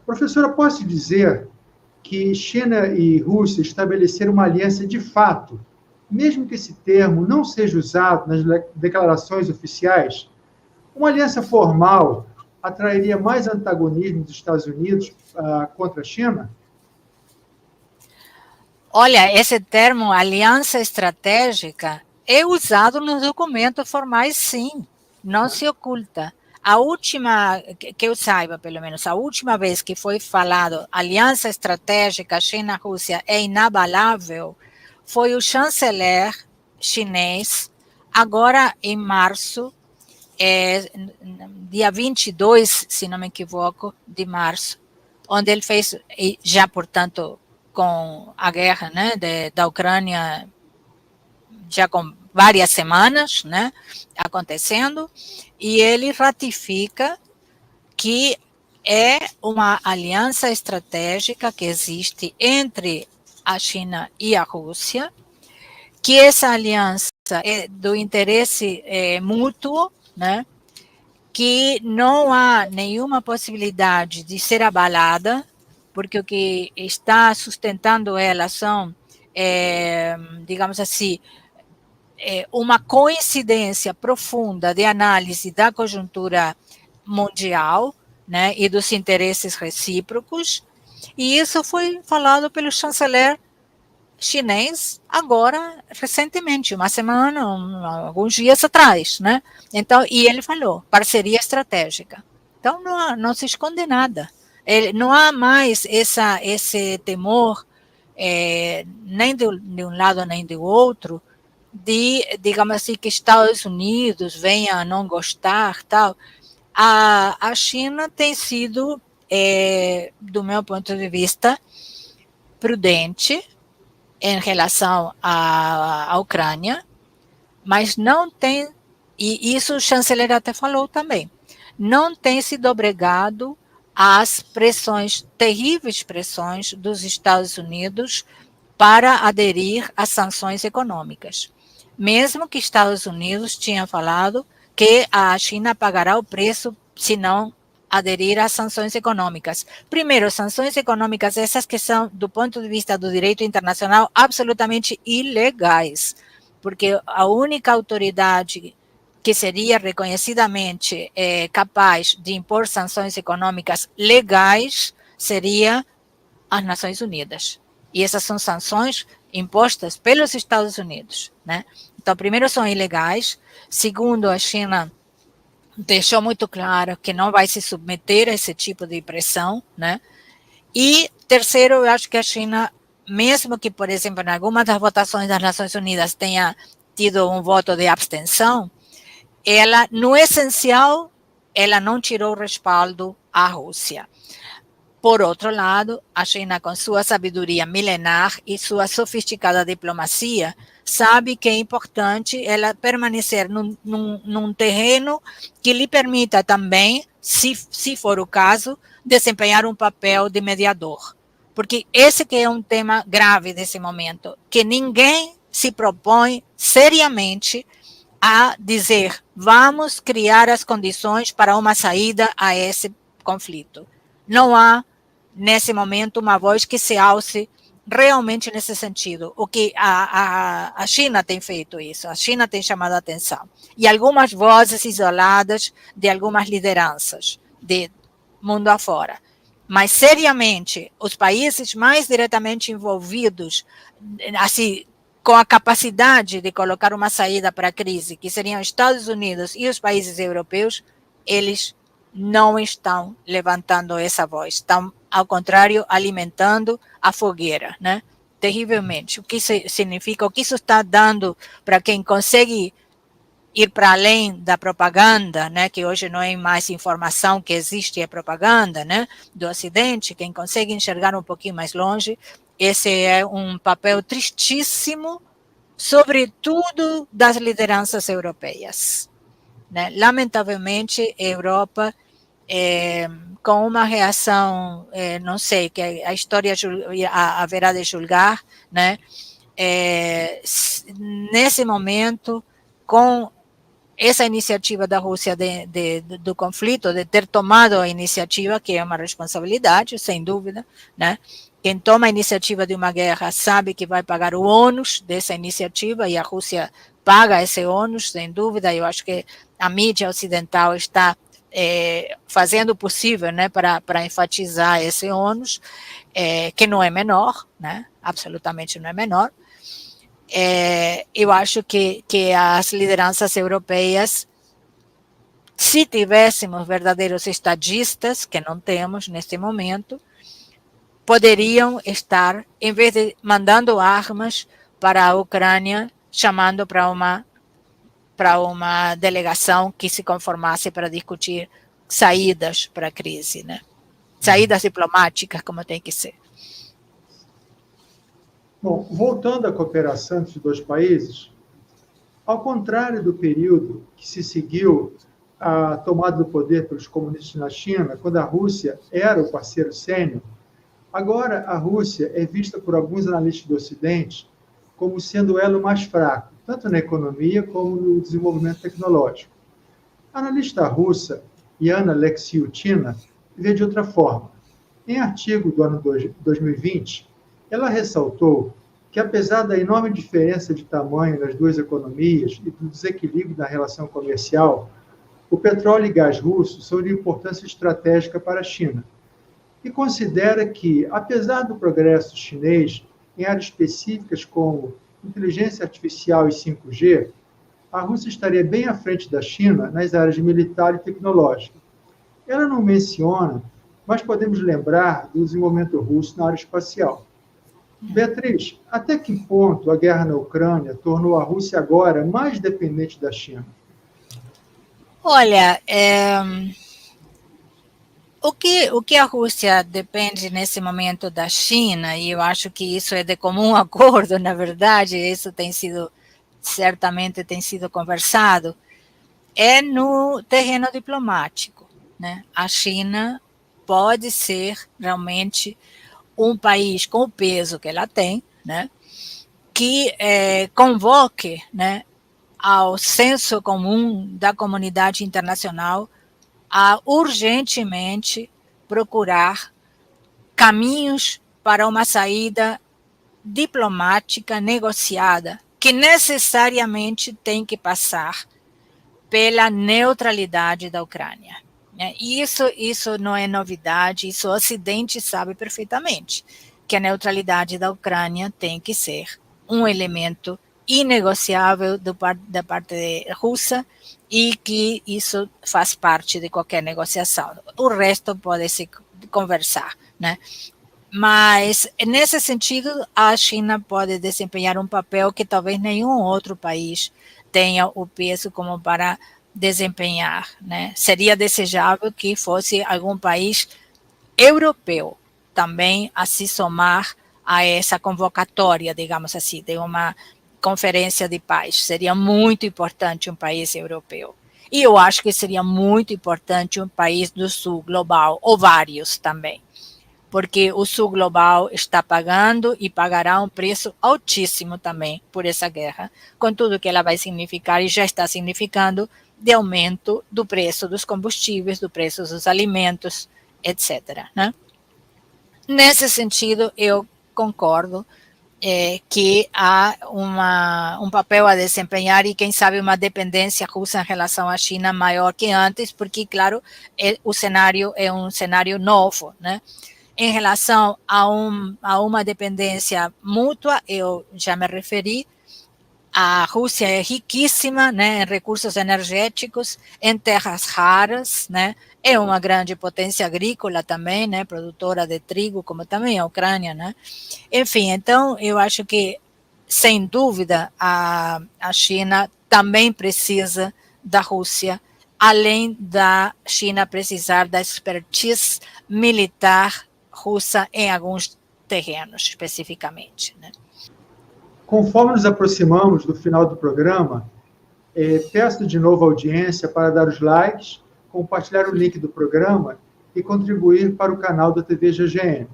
Professora, posso dizer que China e Rússia estabeleceram uma aliança de fato, mesmo que esse termo não seja usado nas declarações oficiais? Uma aliança formal atrairia mais antagonismo dos Estados Unidos contra a China? Olha, esse termo aliança estratégica é usado nos documentos formais, sim, não se oculta. A última, que eu saiba, pelo menos, a última vez que foi falado aliança estratégica China-Rússia é inabalável foi o chanceler chinês, agora em março, dia 22, se não me equivoco, de março, onde ele fez, já portanto, com a guerra, né, da Ucrânia, já com várias semanas, né, acontecendo, e ele ratifica que é uma aliança estratégica que existe entre a China e a Rússia, que essa aliança é do interesse mútuo, né, que não há nenhuma possibilidade de ser abalada, porque o que está sustentando ela são, digamos assim, uma coincidência profunda de análise da conjuntura mundial, né, e dos interesses recíprocos, e isso foi falado pelo chanceler chinês agora, recentemente, uma semana, alguns dias atrás, né? Então, e ele falou, parceria estratégica. Então, não se esconde nada. Não há mais esse temor, nem de um lado nem do outro, de, digamos assim, que Estados Unidos venha a não gostar, tal. A China tem sido, do meu ponto de vista, prudente em relação à Ucrânia, mas não tem, e isso o chanceler até falou também, não tem se dobregado às pressões, terríveis pressões dos Estados Unidos para aderir às sanções econômicas. Mesmo que Estados Unidos tinha falado que a China pagará o preço se não aderir às sanções econômicas. Primeiro, sanções econômicas essas que são, do ponto de vista do direito internacional, absolutamente ilegais, porque a única autoridade que seria reconhecidamente capaz de impor sanções econômicas legais seria as Nações Unidas. E essas são sanções impostas pelos Estados Unidos, né? Então, primeiro, são ilegais. Segundo, a China deixou muito claro que não vai se submeter a esse tipo de pressão, né? E terceiro, eu acho que a China, mesmo que, por exemplo, em algumas das votações das Nações Unidas tenha tido um voto de abstenção, ela, no essencial, ela não tirou respaldo à Rússia. Por outro lado, a China, com sua sabedoria milenar e sua sofisticada diplomacia, sabe que é importante ela permanecer num terreno que lhe permita também, se for o caso, desempenhar um papel de mediador. Porque esse que é um tema grave desse momento, que ninguém se propõe seriamente a dizer, vamos criar as condições para uma saída a esse conflito. Não há nesse momento, uma voz que se alce realmente nesse sentido. O que a China tem feito isso, a China tem chamado a atenção. E algumas vozes isoladas de algumas lideranças de mundo afora. Mas, seriamente, os países mais diretamente envolvidos, assim, com a capacidade de colocar uma saída para a crise, que seriam os Estados Unidos e os países europeus, eles não estão levantando essa voz, estão, ao contrário, alimentando a fogueira, né? Terrivelmente. O que isso significa? O que isso está dando para quem consegue ir para além da propaganda, né? Que hoje não é mais informação que existe, é propaganda, né? Do Ocidente, quem consegue enxergar um pouquinho mais longe, esse é um papel tristíssimo, sobretudo das lideranças europeias, né? Lamentavelmente, a Europa com uma reação, não sei, que a história haverá de julgar, né? Nesse momento, com essa iniciativa da Rússia do conflito, de ter tomado a iniciativa, que é uma responsabilidade, sem dúvida, né? Quem toma a iniciativa de uma guerra sabe que vai pagar o ônus dessa iniciativa, e a Rússia paga esse ônus, sem dúvida. Eu acho que a mídia ocidental está fazendo o possível, né, para enfatizar esse ônus, que não é menor, né? Absolutamente não é menor. Eu acho que as lideranças europeias, se tivéssemos verdadeiros estadistas, que não temos neste momento, poderiam estar, em vez de mandando armas para a Ucrânia, chamando para uma delegação que se conformasse para discutir saídas para a crise, né? Saídas diplomáticas, como tem que ser. Bom, voltando à cooperação entre os dois países, ao contrário do período que se seguiu à tomada do poder pelos comunistas na China, quando a Rússia era o parceiro sênior, agora a Rússia é vista por alguns analistas do Ocidente como sendo o elo mais fraco, tanto na economia como no desenvolvimento tecnológico. A analista russa Yana Alexiutina vê de outra forma. Em artigo do ano 2020, ela ressaltou que, apesar da enorme diferença de tamanho nas duas economias e do desequilíbrio na relação comercial, o petróleo e gás russos são de importância estratégica para a China. E considera que, apesar do progresso chinês em áreas específicas como inteligência artificial e 5G, a Rússia estaria bem à frente da China nas áreas militar e tecnológica. Ela não menciona, mas podemos lembrar do desenvolvimento russo na área espacial. Beatriz, até que ponto a guerra na Ucrânia tornou a Rússia agora mais dependente da China? Olha, o que a Rússia depende nesse momento da China, e eu acho que isso é de comum acordo, na verdade, isso certamente tem sido conversado, é no terreno diplomático, né? A China pode ser realmente um país com o peso que ela tem, né, que convoque, né, ao senso comum da comunidade internacional a urgentemente procurar caminhos para uma saída diplomática negociada, que necessariamente tem que passar pela neutralidade da Ucrânia. E isso não é novidade, isso o Ocidente sabe perfeitamente, que a neutralidade da Ucrânia tem que ser um elemento inegociável da parte russa e que isso faz parte de qualquer negociação. O resto pode se conversar, né? Mas, nesse sentido, a China pode desempenhar um papel que talvez nenhum outro país tenha o peso como para desempenhar, né? Seria desejável que fosse algum país europeu também a se somar a essa convocatória, digamos assim, de uma conferência de paz. Seria muito importante um país europeu. E eu acho que seria muito importante um país do sul global, ou vários também, porque o sul global está pagando e pagará um preço altíssimo também por essa guerra, com tudo que ela vai significar e já está significando de aumento do preço dos combustíveis, do preço dos alimentos, etc. Né? Nesse sentido, eu concordo que há um papel a desempenhar e, quem sabe, uma dependência russa em relação à China maior que antes, porque, claro, o cenário é um cenário novo, né? Em relação a uma dependência mútua, eu já me referi, a Rússia é riquíssima, né, em recursos energéticos, em terras raras, né, é uma grande potência agrícola também, né, produtora de trigo, como também a Ucrânia, né. Enfim, então, eu acho que, sem dúvida, a China também precisa da Rússia, além da China precisar da expertise militar russa em alguns terrenos, especificamente, né. Conforme nos aproximamos do final do programa, peço de novo a audiência para dar os likes, compartilhar o link do programa e contribuir para o canal da TV GGN.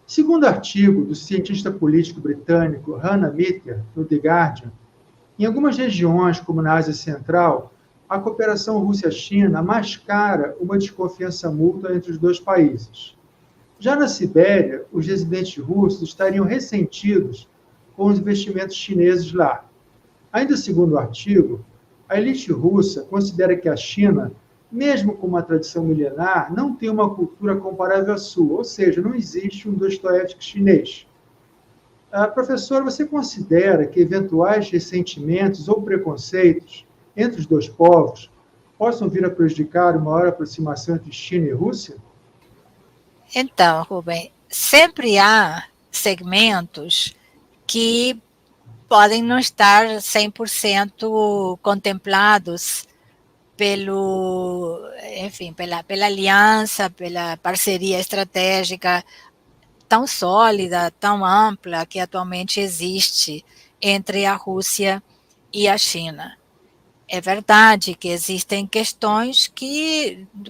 Segundo artigo do cientista político britânico Hannah Meater, no The Guardian, Em algumas regiões, como na Ásia Central, a cooperação Rússia-China mascara uma desconfiança mútua entre os dois países. Já na Sibéria, os residentes russos estariam ressentidos com os investimentos chineses lá. Ainda segundo o artigo, a elite russa considera que a China, mesmo com uma tradição milenar, não tem uma cultura comparável à sua, ou seja, não existe um Dostoiévski chinês. Professor, você considera que eventuais ressentimentos ou preconceitos entre os dois povos possam vir a prejudicar uma maior aproximação entre China e Rússia? Então, Rubem, sempre há segmentos que podem não estar 100% contemplados pela aliança, pela parceria estratégica tão sólida, tão ampla que atualmente existe entre a Rússia e a China. É verdade que existem questões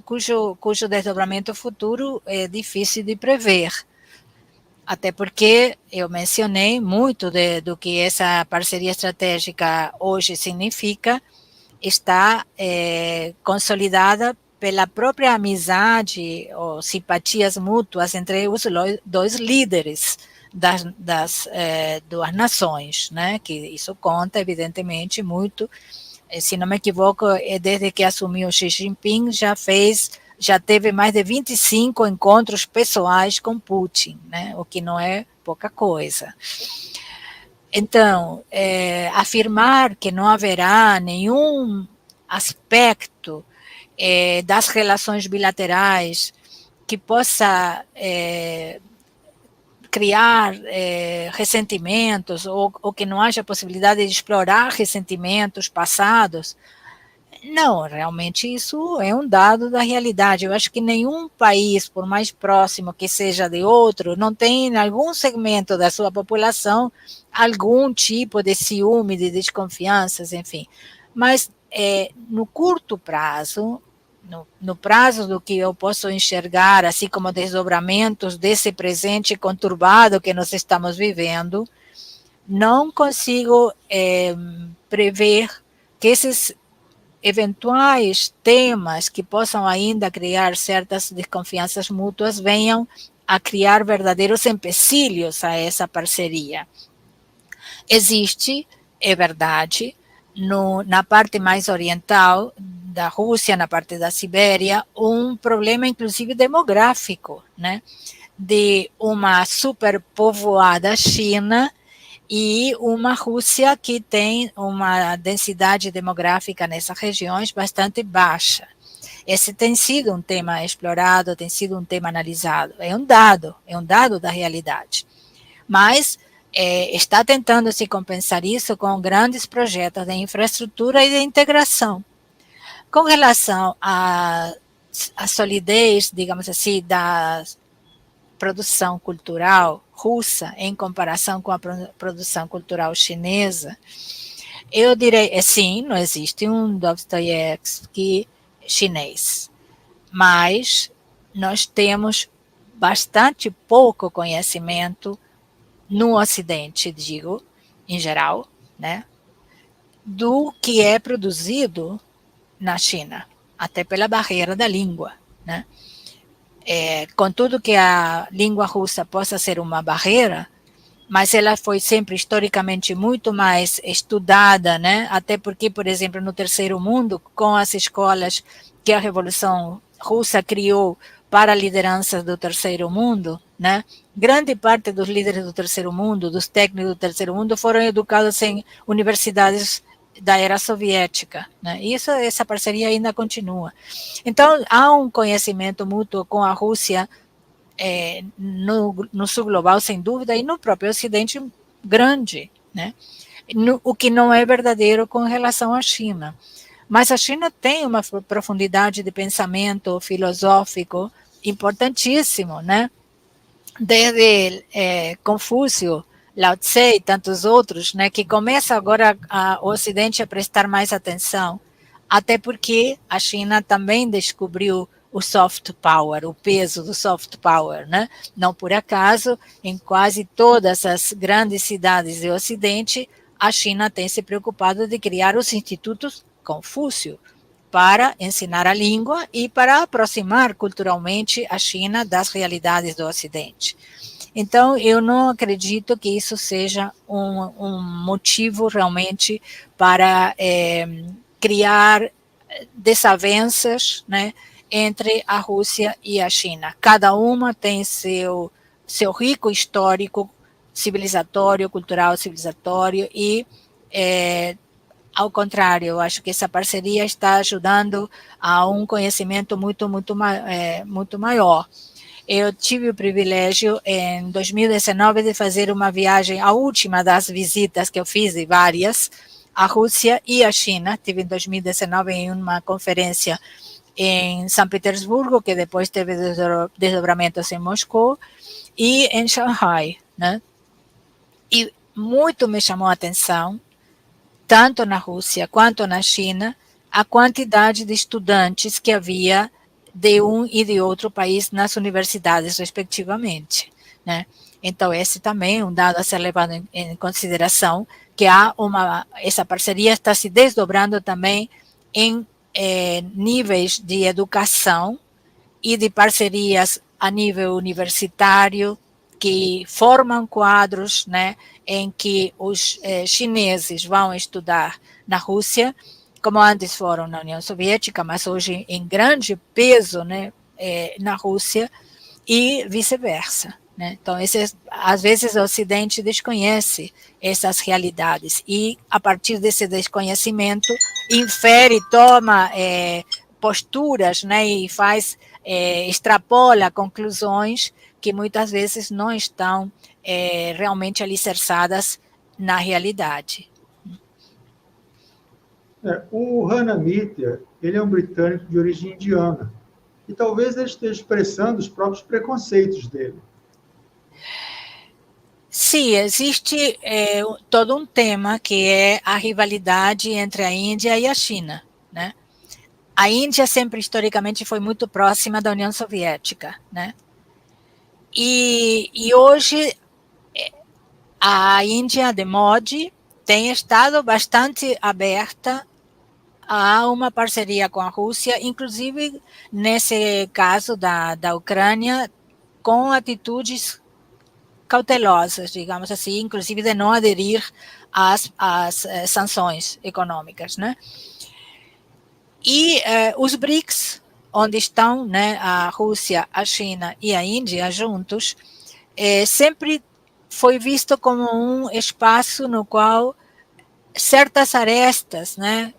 cujo desdobramento futuro é difícil de prever. Até porque eu mencionei muito do que essa parceria estratégica hoje significa, está consolidada pela própria amizade ou simpatias mútuas entre os dois líderes das duas nações, né? Que isso conta, evidentemente, muito. Se não me equivoco, desde que assumiu Xi Jinping, já teve mais de 25 encontros pessoais com Putin, né? O que não é pouca coisa. Então, afirmar que não haverá nenhum aspecto das relações bilaterais que possa criar ressentimentos ou que não haja possibilidade de explorar ressentimentos passados, não, realmente isso é um dado da realidade. Eu acho que nenhum país, por mais próximo que seja de outro, não tem em algum segmento da sua população algum tipo de ciúme, de desconfianças, enfim. Mas no curto prazo, no prazo do que eu posso enxergar, assim como desdobramentos desse presente conturbado que nós estamos vivendo, não consigo prever que esses eventuais temas que possam ainda criar certas desconfianças mútuas venham a criar verdadeiros empecilhos a essa parceria. Existe, é verdade, na parte mais oriental da Rússia, na parte da Sibéria, um problema inclusive demográfico, né? De uma superpovoada China e uma Rússia que tem uma densidade demográfica nessas regiões bastante baixa. Esse tem sido um tema explorado, tem sido um tema analisado. É um dado da realidade. Mas está tentando se compensar isso com grandes projetos de infraestrutura e de integração. Com relação à solidez, digamos assim, da produção cultural russa em comparação com a produção cultural chinesa, eu direi, sim, não existe um Dostoiévski chinês, mas nós temos bastante pouco conhecimento no Ocidente, digo, em geral, né, do que é produzido na China, até pela barreira da língua, né? Contudo que a língua russa possa ser uma barreira, mas ela foi sempre historicamente muito mais estudada, né? Até porque, por exemplo, no Terceiro Mundo, com as escolas que a Revolução Russa criou para lideranças do Terceiro Mundo, né? Grande parte dos líderes do Terceiro Mundo, dos técnicos do Terceiro Mundo, foram educados em universidades da era soviética, né? E essa parceria ainda continua. Então, há um conhecimento mútuo com a Rússia no sul global, sem dúvida, e no próprio Ocidente grande, né? O que não é verdadeiro com relação à China. Mas a China tem uma profundidade de pensamento filosófico importantíssimo, né? Desde Confúcio, Lao Tse e tantos outros, né, que começa agora o Ocidente a prestar mais atenção, até porque a China também descobriu o soft power, o peso do soft power, né? Não por acaso, em quase todas as grandes cidades do Ocidente, a China tem se preocupado de criar os institutos Confúcio para ensinar a língua e para aproximar culturalmente a China das realidades do Ocidente. Então, eu não acredito que isso seja um motivo realmente para criar desavenças, né, entre a Rússia e a China. Cada uma tem seu rico histórico civilizatório, cultural civilizatório e, ao contrário, eu acho que essa parceria está ajudando a um conhecimento muito maior. Eu tive o privilégio, em 2019, de fazer uma viagem, a última das visitas que eu fiz, e várias, à Rússia e à China. Tive em 2019 em uma conferência em São Petersburgo, que depois teve desdobramentos em Moscou, e em Shanghai, né? E muito me chamou a atenção, tanto na Rússia quanto na China, a quantidade de estudantes que havia de um e de outro país nas universidades, respectivamente, né? Então, esse também é um dado a ser levado em consideração, que essa parceria está se desdobrando também em níveis de educação e de parcerias a nível universitário, que formam quadros, né, em que os chineses vão estudar na Rússia, como antes foram na União Soviética, mas hoje em grande peso, né, na Rússia, e vice-versa, né? Então, às vezes o Ocidente desconhece essas realidades e, a partir desse desconhecimento, infere, toma posturas, né, e extrapola conclusões que muitas vezes não estão realmente alicerçadas na realidade. O Hannah Mitchell, ele é um britânico de origem indiana, e talvez ele esteja expressando os próprios preconceitos dele. Sim, existe todo um tema que é a rivalidade entre a Índia e a China, né? A Índia sempre historicamente foi muito próxima da União Soviética, né? E hoje a Índia de Modi tem estado bastante aberta a uma parceria com a Rússia, inclusive nesse caso da Ucrânia, com atitudes cautelosas, digamos assim, inclusive de não aderir às sanções econômicas, né? E os BRICS, onde estão, né, a Rússia, a China e a Índia juntos, sempre foi visto como um espaço no qual certas arestas, né,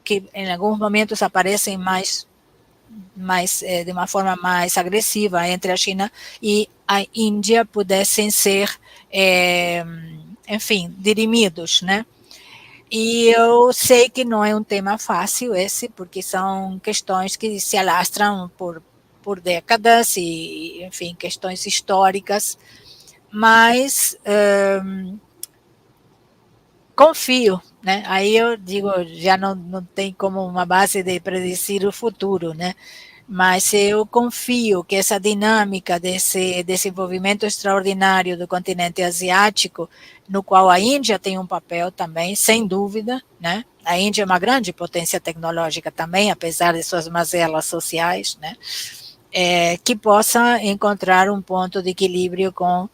que em alguns momentos aparecem mais de uma forma mais agressiva entre a China e a Índia, pudessem ser, enfim, dirimidos, né? E eu sei que não é um tema fácil esse, porque são questões que se alastram por décadas e, enfim, questões históricas, mas confio, né? Aí eu digo, já não tem como uma base de predizir o futuro, né? Mas eu confio que essa dinâmica desse desenvolvimento extraordinário do continente asiático, no qual a Índia tem um papel também, sem dúvida, né? A Índia é uma grande potência tecnológica também, apesar de suas mazelas sociais, né? Que possa encontrar um ponto de equilíbrio com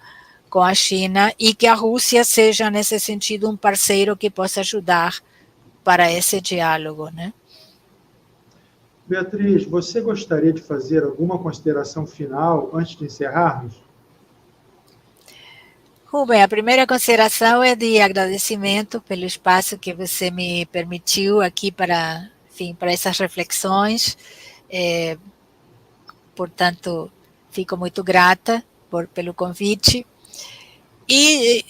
a China e que a Rússia seja, nesse sentido, um parceiro que possa ajudar para esse diálogo, né? Beatriz, você gostaria de fazer alguma consideração final antes de encerrarmos? Rubem, a primeira consideração é de agradecimento pelo espaço que você me permitiu aqui para, enfim, para essas reflexões. Portanto, fico muito grata pelo convite. E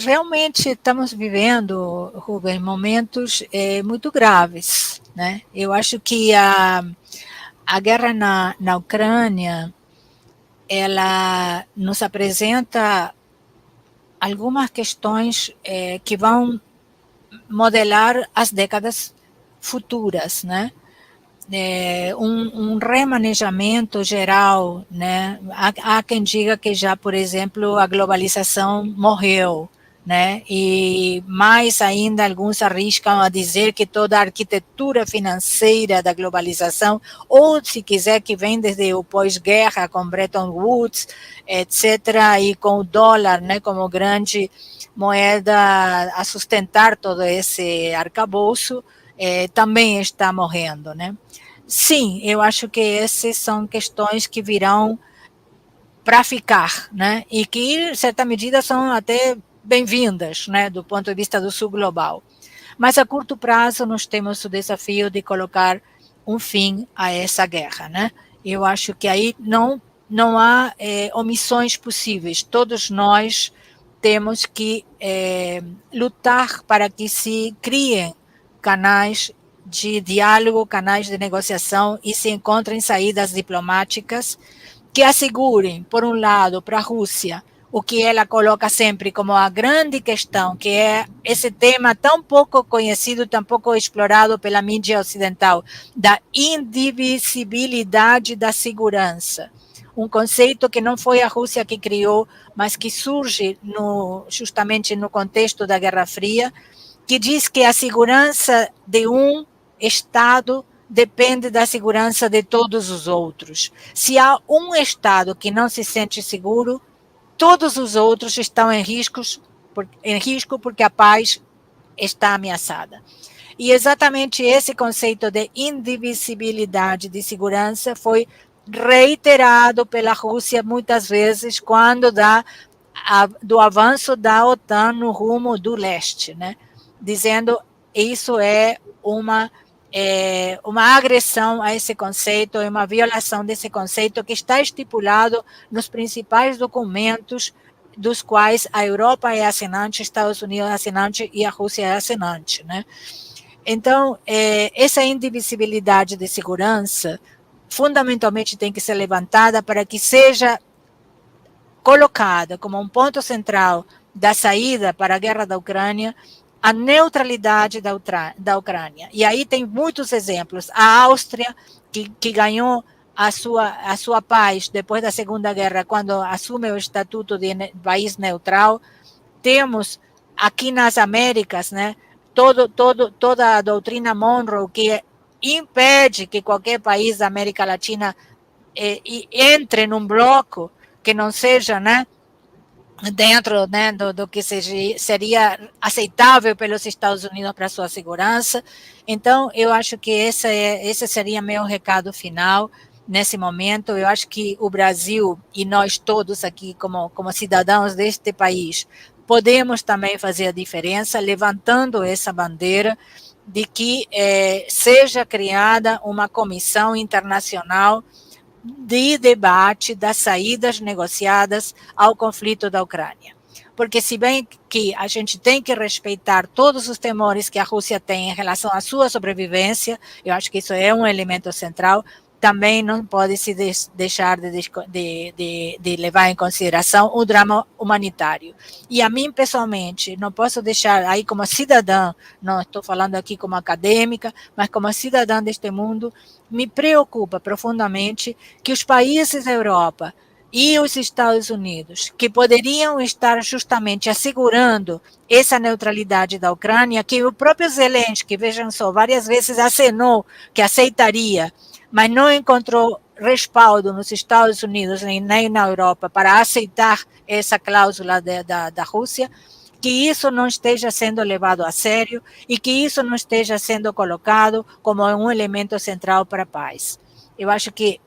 realmente estamos vivendo, Rubem, momentos muito graves, né? Eu acho que a guerra na Ucrânia, ela nos apresenta algumas questões que vão modelar as décadas futuras, né? Um remanejamento geral, né? Há quem diga que já, por exemplo, a globalização morreu, né? E mais ainda, alguns arriscam a dizer que toda a arquitetura financeira da globalização, ou se quiser que vem desde o pós-guerra, com Bretton Woods, etc., e com o dólar, né, como grande moeda a sustentar todo esse arcabouço, também está morrendo, né? Sim, eu acho que essas são questões que virão para ficar, né? E que, em certa medida, são até bem-vindas, né, do ponto de vista do sul global. Mas a curto prazo nós temos o desafio de colocar um fim a essa guerra, né? Eu acho que aí não há omissões possíveis. Todos nós temos que lutar para que se criem canais de diálogo, canais de negociação e se encontrem saídas diplomáticas que assegurem, por um lado, para a Rússia, o que ela coloca sempre como a grande questão, que é esse tema tão pouco conhecido, tão pouco explorado pela mídia ocidental, da indivisibilidade da segurança. Um conceito que não foi a Rússia que criou, mas que surge justamente no contexto da Guerra Fria, que diz que a segurança de um Estado depende da segurança de todos os outros. Se há um Estado que não se sente seguro, todos os outros estão em risco porque a paz está ameaçada. E exatamente esse conceito de indivisibilidade de segurança foi reiterado pela Rússia muitas vezes quando do avanço da OTAN no rumo do leste, né? Dizendo isso é uma agressão a esse conceito, é uma violação desse conceito que está estipulado nos principais documentos dos quais a Europa é assinante, Estados Unidos é assinante e a Rússia é assinante, né? Então, essa indivisibilidade de segurança fundamentalmente tem que ser levantada para que seja colocada como um ponto central da saída para a guerra da Ucrânia a neutralidade da Ucrânia. E aí tem muitos exemplos. A Áustria, que ganhou a sua paz depois da Segunda Guerra, quando assume o estatuto de país neutral. Temos aqui nas Américas, né, toda a doutrina Monroe, que impede que qualquer país da América Latina entre num bloco que não seja, né, dentro, né, do que seria aceitável pelos Estados Unidos para sua segurança. Então, eu acho que esse seria meu recado final nesse momento. Eu acho que o Brasil e nós todos aqui, como cidadãos deste país, podemos também fazer a diferença, levantando essa bandeira de que seja criada uma comissão internacional de debate das saídas negociadas ao conflito da Ucrânia. Porque se bem que a gente tem que respeitar todos os temores que a Rússia tem em relação à sua sobrevivência, eu acho que isso é um elemento central, também não pode se deixar de levar em consideração o drama humanitário. E a mim, pessoalmente, não posso deixar aí como cidadã, não estou falando aqui como acadêmica, mas como cidadã deste mundo, me preocupa profundamente que os países da Europa e os Estados Unidos, que poderiam estar justamente assegurando essa neutralidade da Ucrânia, que o próprio Zelensky, vejam só, várias vezes acenou que aceitaria, mas não encontrou respaldo nos Estados Unidos nem na Europa para aceitar essa cláusula da Rússia, que isso não esteja sendo levado a sério e que isso não esteja sendo colocado como um elemento central para a paz. Eu acho que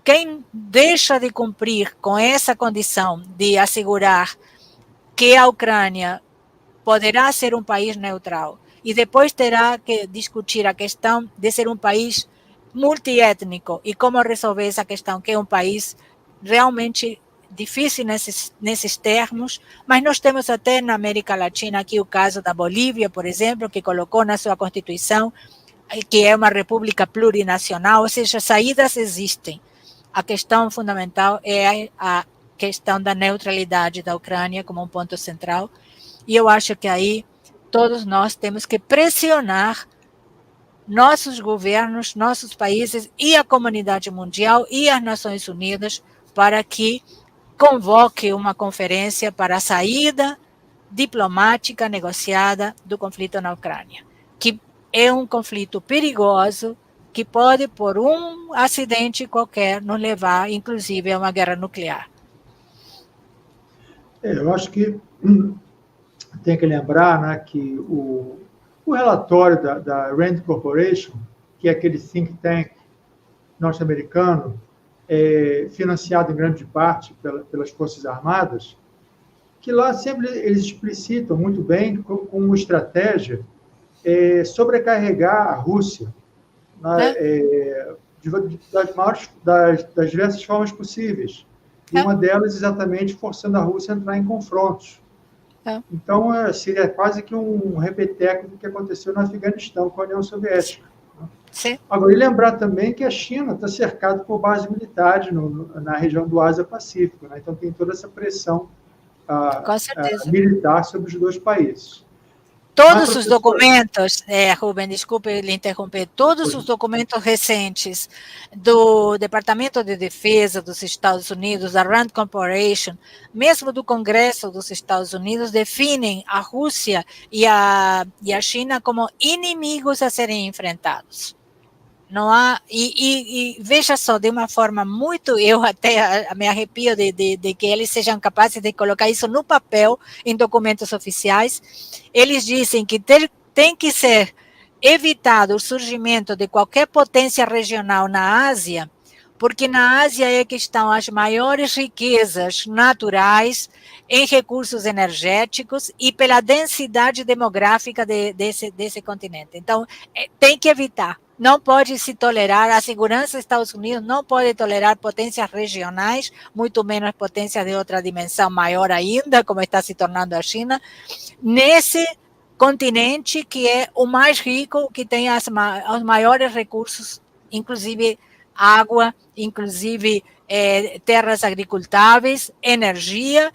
quem deixa de cumprir com essa condição de assegurar que a Ucrânia poderá ser um país neutral e depois terá que discutir a questão de ser um país multiétnico e como resolver essa questão, que é um país realmente difícil nesses termos, mas nós temos até na América Latina aqui o caso da Bolívia, por exemplo, que colocou na sua Constituição que é uma república plurinacional, ou seja, saídas existem. A questão fundamental é a questão da neutralidade da Ucrânia como um ponto central, e eu acho que aí todos nós temos que pressionar nossos governos, nossos países e a comunidade mundial e as Nações Unidas para que convoque uma conferência para a saída diplomática negociada do conflito na Ucrânia, que é um conflito perigoso, que pode, por um acidente qualquer, nos levar, inclusive, a uma guerra nuclear. Eu acho que tem que lembrar, né, que o relatório da Rand Corporation, que é aquele think tank norte-americano, financiado em grande parte pelas Forças Armadas, que lá sempre eles explicitam muito bem como estratégia sobrecarregar a Rússia, né, das diversas formas possíveis. E uma delas, exatamente, forçando a Rússia a entrar em confrontos. Então, seria quase que um repeteco do que aconteceu no Afeganistão com a União Soviética. Sim. Agora, e lembrar também que a China está cercada por bases militares na região do Ásia-Pacífico, né? Então tem toda essa pressão militar sobre os dois países. Todos os documentos, Rubem, desculpe lhe interromper, todos os documentos recentes do Departamento de Defesa dos Estados Unidos, da Rand Corporation, mesmo do Congresso dos Estados Unidos, definem a Rússia e a China como inimigos a serem enfrentados. Não há, e veja só, de uma forma muito, eu até me arrepio de que eles sejam capazes de colocar isso no papel, em documentos oficiais. Eles dizem que tem que ser evitado o surgimento de qualquer potência regional na Ásia, porque na Ásia é que estão as maiores riquezas naturais em recursos energéticos e pela densidade demográfica desse continente. Então, tem que evitar. Não pode se tolerar, a segurança dos Estados Unidos não pode tolerar potências regionais, muito menos potências de outra dimensão maior ainda, como está se tornando a China, nesse continente que é o mais rico, que tem os maiores recursos, inclusive água, inclusive terras agricultáveis, energia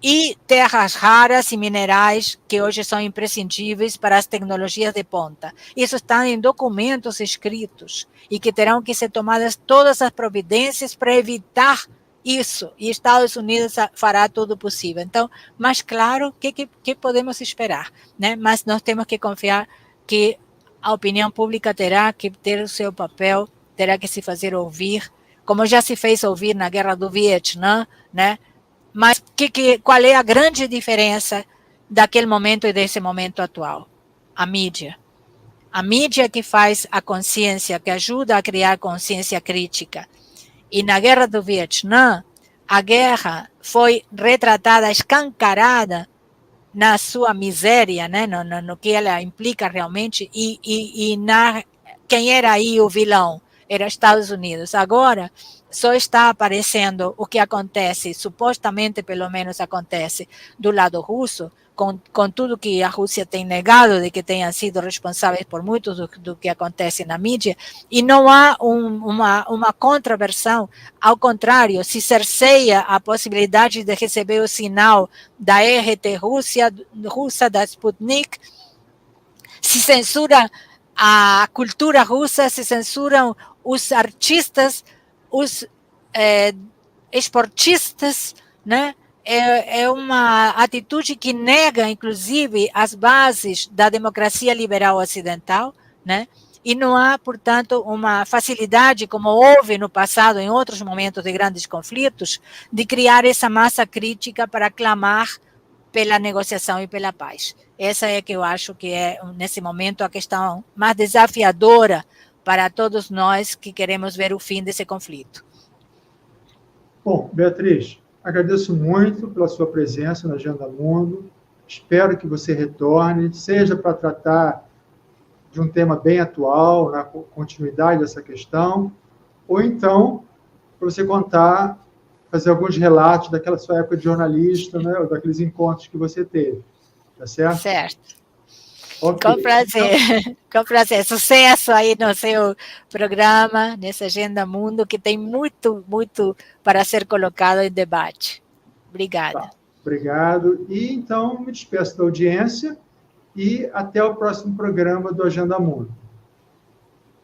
e terras raras e minerais que hoje são imprescindíveis para as tecnologias de ponta. Isso está em documentos escritos e que terão que ser tomadas todas as providências para evitar isso, e Estados Unidos fará tudo o possível. Então, mas claro, que podemos esperar, né? Mas nós temos que confiar que a opinião pública terá que ter o seu papel, terá que se fazer ouvir, como já se fez ouvir na Guerra do Vietnã, né? Mas qual é a grande diferença daquele momento e desse momento atual? A mídia. A mídia que faz a consciência, que ajuda a criar consciência crítica. E na Guerra do Vietnã, a guerra foi retratada, escancarada na sua miséria, né? no que ela implica realmente, e quem era aí o vilão? Era Estados Unidos. Agora, só está aparecendo o que acontece, supostamente, pelo menos acontece, do lado russo, com tudo que a Rússia tem negado de que tenham sido responsáveis por muito do que acontece na mídia, e não há uma contraversão. Ao contrário, se cerceia a possibilidade de receber o sinal da RT russa, da Sputnik, se censura a cultura russa, se censuram os artistas, os esportistas, né? É uma atitude que nega, inclusive, as bases da democracia liberal ocidental, né? E não há, portanto, uma facilidade, como houve no passado, em outros momentos de grandes conflitos, de criar essa massa crítica para clamar pela negociação e pela paz. Essa é que eu acho que é, nesse momento, a questão mais desafiadora para todos nós que queremos ver o fim desse conflito. Bom, Beatriz, agradeço muito pela sua presença na Agenda Mundo. Espero que você retorne, seja para tratar de um tema bem atual, na continuidade dessa questão, ou então para você contar, fazer alguns relatos daquela sua época de jornalista, né, ou daqueles encontros que você teve. Tá certo? Certo. Okay. Com prazer. Então, com prazer. Sucesso aí no seu programa, nessa Agenda Mundo, que tem muito, muito para ser colocado em debate. Obrigada. Tá. Obrigado. E, então, me despeço da audiência e até o próximo programa do Agenda Mundo.